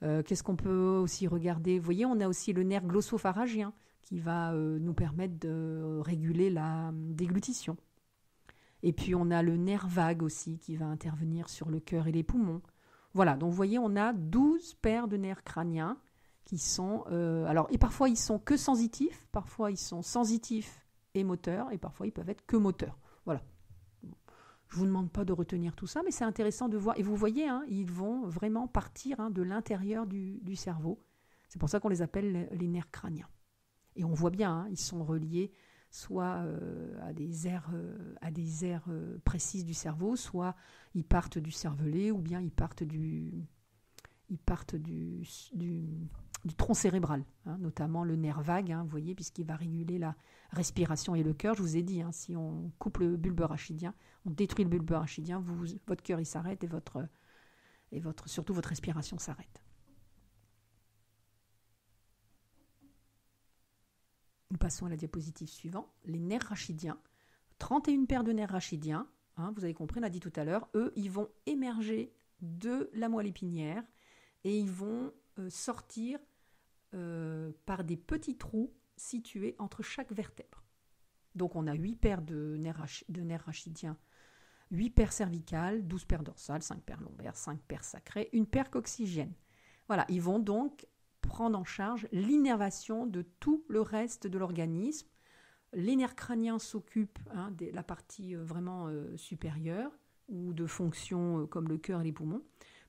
Qu'est-ce qu'on peut aussi regarder ? Vous voyez, on a aussi le nerf glossopharyngien qui va nous permettre de réguler la déglutition. Et puis, on a le nerf vague aussi qui va intervenir sur le cœur et les poumons. Voilà, donc vous voyez, on a 12 paires de nerfs crâniens qui sont... et parfois, ils sont que sensitifs, parfois, ils sont sensitifs et moteurs, et parfois, ils peuvent être que moteurs. Voilà. Je ne vous demande pas de retenir tout ça, mais c'est intéressant de voir. Et vous voyez, hein, ils vont vraiment partir de l'intérieur du cerveau. C'est pour ça qu'on les appelle les nerfs crâniens. Et on voit bien, hein, ils sont reliés soit à des aires précises du cerveau, soit ils partent du cervelet, ou bien ils partent ils partent du tronc cérébral, hein, notamment le nerf vague, hein, vous voyez, puisqu'il va réguler la respiration et le cœur. Je vous ai dit, hein, si on coupe le bulbe rachidien, on détruit le bulbe rachidien, votre cœur il s'arrête et surtout votre respiration s'arrête. Nous passons à la diapositive suivante. Les nerfs rachidiens, 31 paires de nerfs rachidiens, hein, vous avez compris, on l'a dit tout à l'heure, eux, ils vont émerger de la moelle épinière et ils vont sortir par des petits trous situés entre chaque vertèbre. Donc on a 8 paires de nerfs rachidiens, 8 paires cervicales, 12 paires dorsales, 5 paires lombaires, 5 paires sacrées, une paire coccygienne. Voilà, ils vont donc prendre en charge l'innervation de tout le reste de l'organisme. Les nerfs crâniens s'occupent de la partie vraiment supérieure ou de fonctions comme le cœur et les poumons.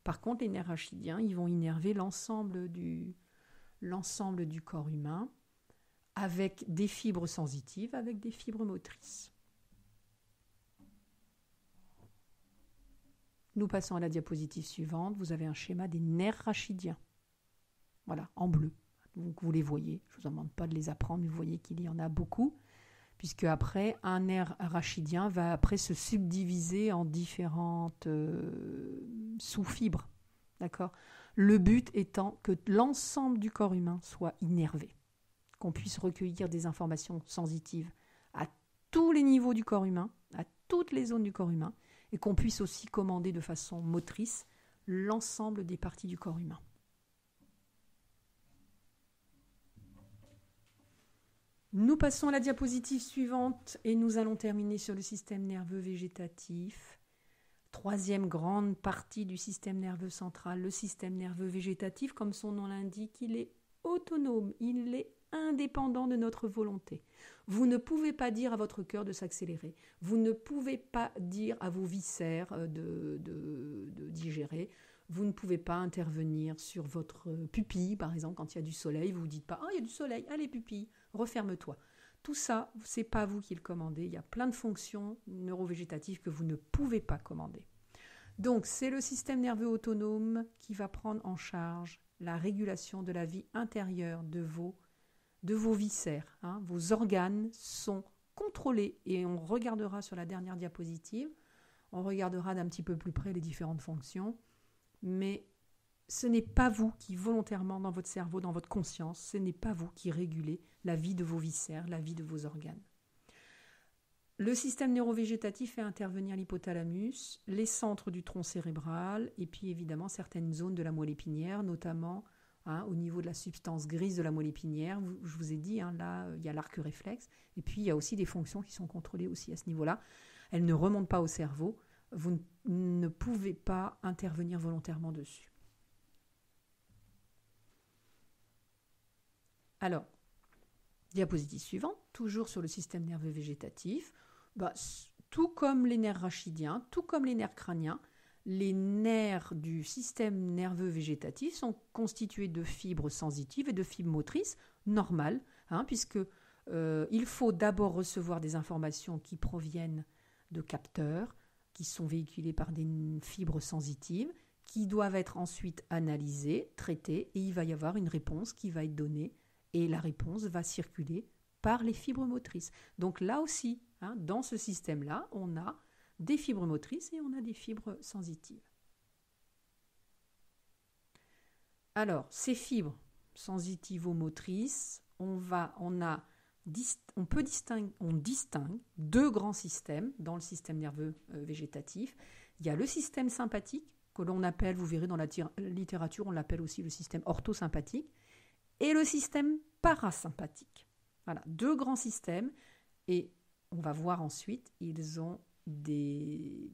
Par contre, les nerfs rachidiens, ils vont innerver l'ensemble du corps humain avec des fibres sensitives, avec des fibres motrices. Nous passons à la diapositive suivante. Vous avez un schéma des nerfs rachidiens. Voilà, en bleu. Donc vous les voyez. Je ne vous demande pas de les apprendre, mais vous voyez qu'il y en a beaucoup. Puisque après, un nerf rachidien va après se subdiviser en différentes sous-fibres. D'accord ? Le but étant que l'ensemble du corps humain soit innervé, qu'on puisse recueillir des informations sensitives à tous les niveaux du corps humain, à toutes les zones du corps humain, et qu'on puisse aussi commander de façon motrice l'ensemble des parties du corps humain. Nous passons à la diapositive suivante et nous allons terminer sur le système nerveux végétatif. Troisième grande partie du système nerveux central, le système nerveux végétatif, comme son nom l'indique, il est autonome, il est indépendant de notre volonté. Vous ne pouvez pas dire à votre cœur de s'accélérer, vous ne pouvez pas dire à vos viscères de digérer, vous ne pouvez pas intervenir sur votre pupille, par exemple, quand il y a du soleil, vous ne vous dites pas « Ah, il y a du soleil, allez pupille, referme-toi ». Tout ça, ce n'est pas vous qui le commandez. Il y a plein de fonctions neurovégétatives que vous ne pouvez pas commander. Donc, c'est le système nerveux autonome qui va prendre en charge la régulation de la vie intérieure de vos viscères. Hein. Vos organes sont contrôlés et on regardera sur la dernière diapositive, on regardera d'un petit peu plus près les différentes fonctions, mais ce n'est pas vous qui volontairement dans votre cerveau, dans votre conscience, ce n'est pas vous qui régulez la vie de vos viscères, la vie de vos organes. Le système neurovégétatif fait intervenir l'hypothalamus, les centres du tronc cérébral et puis évidemment certaines zones de la moelle épinière, notamment au niveau de la substance grise de la moelle épinière. Je vous ai dit, là, il y a l'arc réflexe et puis il y a aussi des fonctions qui sont contrôlées aussi à ce niveau-là. Elles ne remontent pas au cerveau. Vous ne pouvez pas intervenir volontairement dessus. Alors, diapositive suivante, toujours sur le système nerveux végétatif. Tout comme les nerfs rachidiens, tout comme les nerfs crâniens, les nerfs du système nerveux végétatif sont constitués de fibres sensitives et de fibres motrices normales, puisque il faut d'abord recevoir des informations qui proviennent de capteurs, qui sont véhiculés par des fibres sensitives, qui doivent être ensuite analysées, traitées, et il va y avoir une réponse qui va être donnée, et la réponse va circuler par les fibres motrices. Donc là aussi, dans ce système-là, on a des fibres motrices et on a des fibres sensitives. Alors, ces fibres sensitivo-motrices, on distingue deux grands systèmes dans le système nerveux végétatif. Il y a le système sympathique, que l'on appelle, vous verrez dans la littérature, on l'appelle aussi le système orthosympathique, et le système parasympathique. Voilà, deux grands systèmes, et on va voir ensuite, ils ont des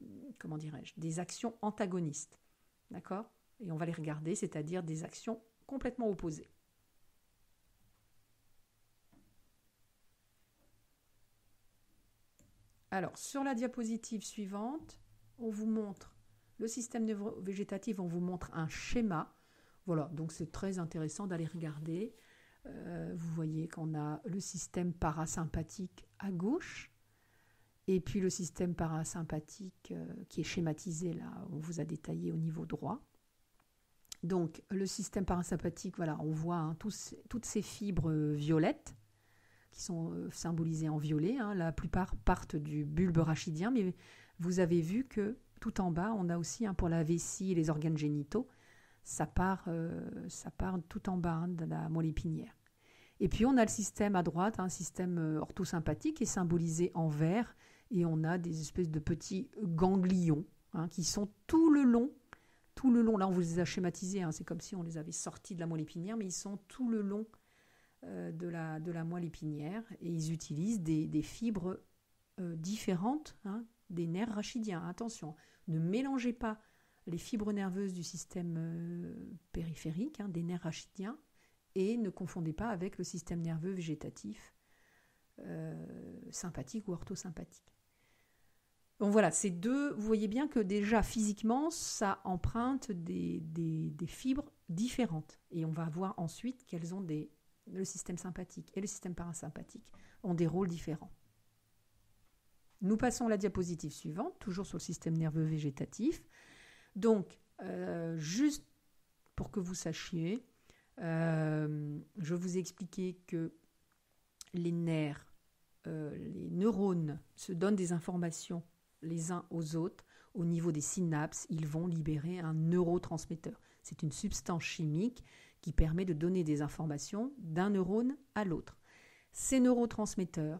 actions antagonistes. D'accord ? Et on va les regarder, c'est-à-dire des actions complètement opposées. Alors, sur la diapositive suivante, on vous montre le système neurovégétatif, on vous montre un schéma. Voilà, donc c'est très intéressant d'aller regarder. Vous voyez qu'on a le système parasympathique à gauche, et puis le système parasympathique qui est schématisé là, on vous a détaillé au niveau droit. Donc, le système parasympathique, voilà, on voit toutes ces fibres violettes qui sont symbolisées en violet. La plupart partent du bulbe rachidien, mais vous avez vu que tout en bas, on a aussi pour la vessie et les organes génitaux, ça part tout en bas de la moelle épinière. Et puis, on a le système à droite, un système orthosympathique qui est symbolisé en vert, et on a des espèces de petits ganglions qui sont tout le long. Là on vous les a schématisés, c'est comme si on les avait sortis de la moelle épinière, mais ils sont tout le long de la moelle épinière, et ils utilisent des fibres différentes des nerfs rachidiens. Attention, ne mélangez pas les fibres nerveuses du système périphérique, des nerfs rachidiens, et ne confondez pas avec le système nerveux végétatif sympathique ou orthosympathique. Donc voilà, ces deux, vous voyez bien que déjà physiquement, ça emprunte des fibres différentes. Et on va voir ensuite qu'elles ont le système sympathique et le système parasympathique ont des rôles différents. Nous passons à la diapositive suivante, toujours sur le système nerveux végétatif. Donc, juste pour que vous sachiez, je vous ai expliqué que les nerfs, les neurones se donnent des informations les uns aux autres. Au niveau des synapses, ils vont libérer un neurotransmetteur. C'est une substance chimique qui permet de donner des informations d'un neurone à l'autre. Ces neurotransmetteurs,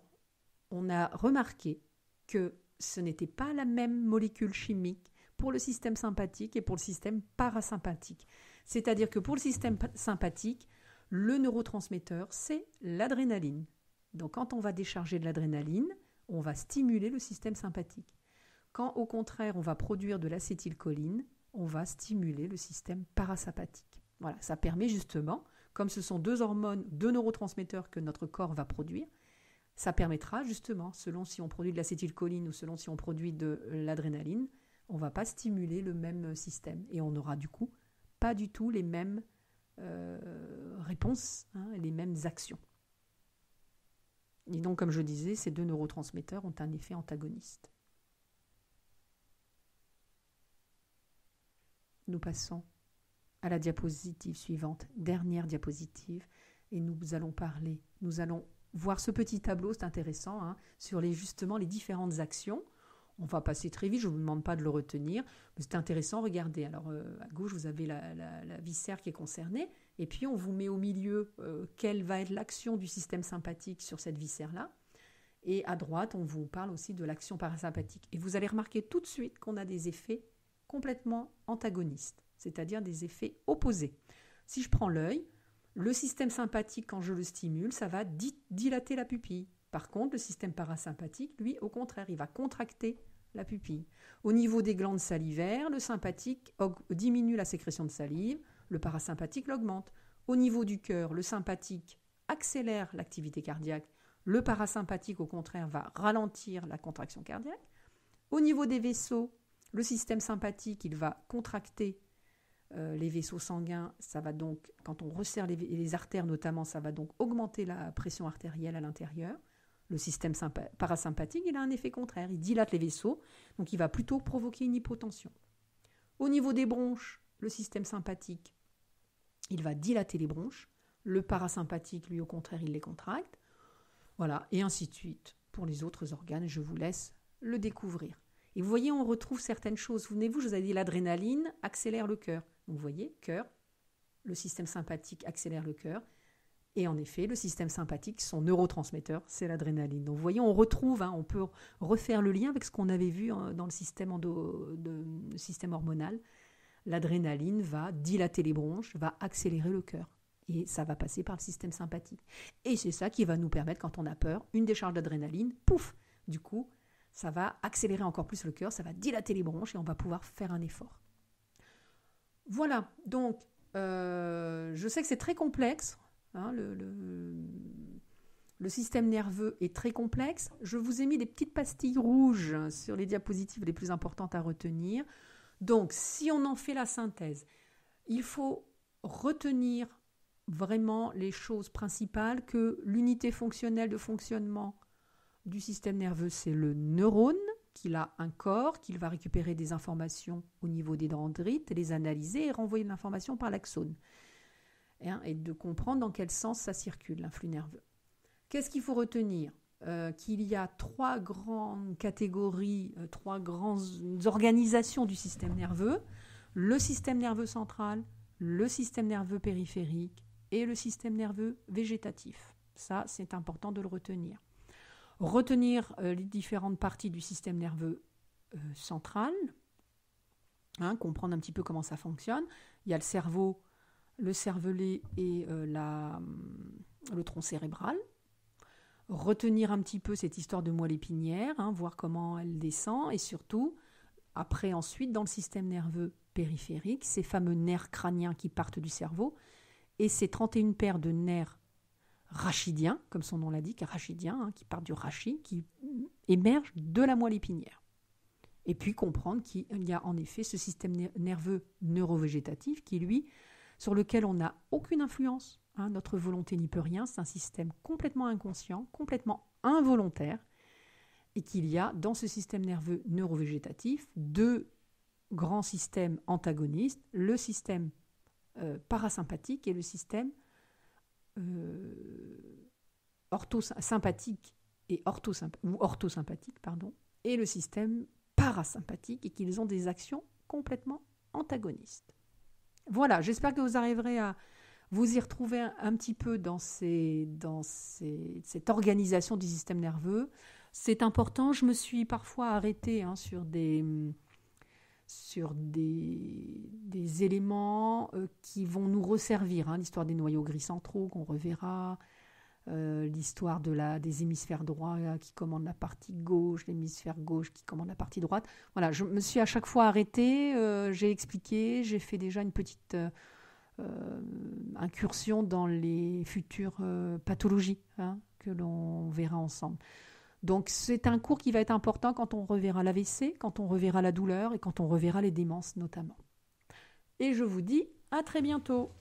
on a remarqué que ce n'était pas la même molécule chimique pour le système sympathique et pour le système parasympathique. C'est-à-dire que pour le système sympathique, le neurotransmetteur, c'est l'adrénaline. Donc quand on va décharger de l'adrénaline, on va stimuler le système sympathique. Quand au contraire on va produire de l'acétylcholine, on va stimuler le système parasympathique. Voilà, ça permet justement, comme ce sont deux hormones, deux neurotransmetteurs que notre corps va produire, ça permettra justement, selon si on produit de l'acétylcholine ou selon si on produit de l'adrénaline, on ne va pas stimuler le même système et on n'aura du coup pas du tout les mêmes réponses, les mêmes actions. Et donc, comme je disais, ces deux neurotransmetteurs ont un effet antagoniste. Nous passons à la diapositive suivante, dernière diapositive, et nous allons voir ce petit tableau, c'est intéressant, sur justement les différentes actions. On va passer très vite, je ne vous demande pas de le retenir, mais c'est intéressant, regardez. Alors, à gauche, vous avez la viscère qui est concernée, et puis on vous met au milieu quelle va être l'action du système sympathique sur cette viscère-là. Et à droite, on vous parle aussi de l'action parasympathique. Et vous allez remarquer tout de suite qu'on a des effets complètement antagonistes, c'est-à-dire des effets opposés. Si je prends l'œil, le système sympathique, quand je le stimule, ça va dilater la pupille. Par contre, le système parasympathique, lui, au contraire, il va contracter la pupille. Au niveau des glandes salivaires, le sympathique diminue la sécrétion de salive, le parasympathique l'augmente. Au niveau du cœur, le sympathique accélère l'activité cardiaque, le parasympathique, au contraire, va ralentir la contraction cardiaque. Au niveau des vaisseaux, le système sympathique, il va contracter les vaisseaux sanguins, ça va donc, quand on resserre les artères notamment, ça va donc augmenter la pression artérielle à l'intérieur. Le système parasympathique, il a un effet contraire, il dilate les vaisseaux, donc il va plutôt provoquer une hypotension. Au niveau des bronches, le système sympathique, il va dilater les bronches, le parasympathique, lui, au contraire, il les contracte. Voilà, et ainsi de suite. Pour les autres organes, je vous laisse le découvrir. Et vous voyez, on retrouve certaines choses. Souvenez-vous, je vous avais dit l'adrénaline accélère le cœur. Donc vous voyez, cœur, le système sympathique accélère le cœur. Et en effet, le système sympathique, son neurotransmetteur, c'est l'adrénaline. Donc vous voyez, on retrouve, on peut refaire le lien avec ce qu'on avait vu dans le système hormonal. L'adrénaline va dilater les bronches, va accélérer le cœur. Et ça va passer par le système sympathique. Et c'est ça qui va nous permettre, quand on a peur, une décharge d'adrénaline, pouf, du coup, ça va accélérer encore plus le cœur, ça va dilater les bronches et on va pouvoir faire un effort. Voilà, donc je sais que c'est très complexe, le système nerveux est très complexe. Je vous ai mis des petites pastilles rouges sur les diapositives les plus importantes à retenir. Donc, si on en fait la synthèse, il faut retenir vraiment les choses principales, que l'unité fonctionnelle de fonctionnement du système nerveux, c'est le neurone, qu'il a un corps, qu'il va récupérer des informations au niveau des dendrites, les analyser et renvoyer de l'information par l'axone. Et de comprendre dans quel sens ça circule, l'influx nerveux. Qu'est-ce qu'il faut retenir ? Qu'il y a 3 grandes catégories, 3 grandes organisations du système nerveux. Le système nerveux central, le système nerveux périphérique et le système nerveux végétatif. Ça, c'est important de le retenir. Retenir les différentes parties du système nerveux central, comprendre un petit peu comment ça fonctionne. Il y a le cerveau, le cervelet et le tronc cérébral. Retenir un petit peu cette histoire de moelle épinière, voir comment elle descend, et surtout, après ensuite, dans le système nerveux périphérique, ces fameux nerfs crâniens qui partent du cerveau, et ces 31 paires de nerfs rachidiens, comme son nom l'indique, rachidiens, qui partent du rachis, qui émergent de la moelle épinière. Et puis comprendre qu'il y a en effet ce système nerveux neurovégétatif qui, lui, sur lequel on n'a aucune influence. Notre volonté n'y peut rien, c'est un système complètement inconscient, complètement involontaire, et qu'il y a dans ce système nerveux neurovégétatif 2 grands systèmes antagonistes, le système parasympathique et le système sympathique et orthosympathique, et le système parasympathique, et qu'ils ont des actions complètement antagonistes. Voilà, j'espère que vous arriverez à vous y retrouver un petit peu dans cette organisation du système nerveux. C'est important, je me suis parfois arrêtée sur des éléments qui vont nous resservir, l'histoire des noyaux gris centraux qu'on reverra, l'histoire des hémisphères droits qui commandent la partie gauche, l'hémisphère gauche qui commande la partie droite. Voilà, je me suis à chaque fois arrêtée, j'ai expliqué, j'ai fait déjà une petite incursion dans les futures pathologies que l'on verra ensemble. Donc c'est un cours qui va être important quand on reverra l'AVC, quand on reverra la douleur et quand on reverra les démences notamment. Et je vous dis à très bientôt.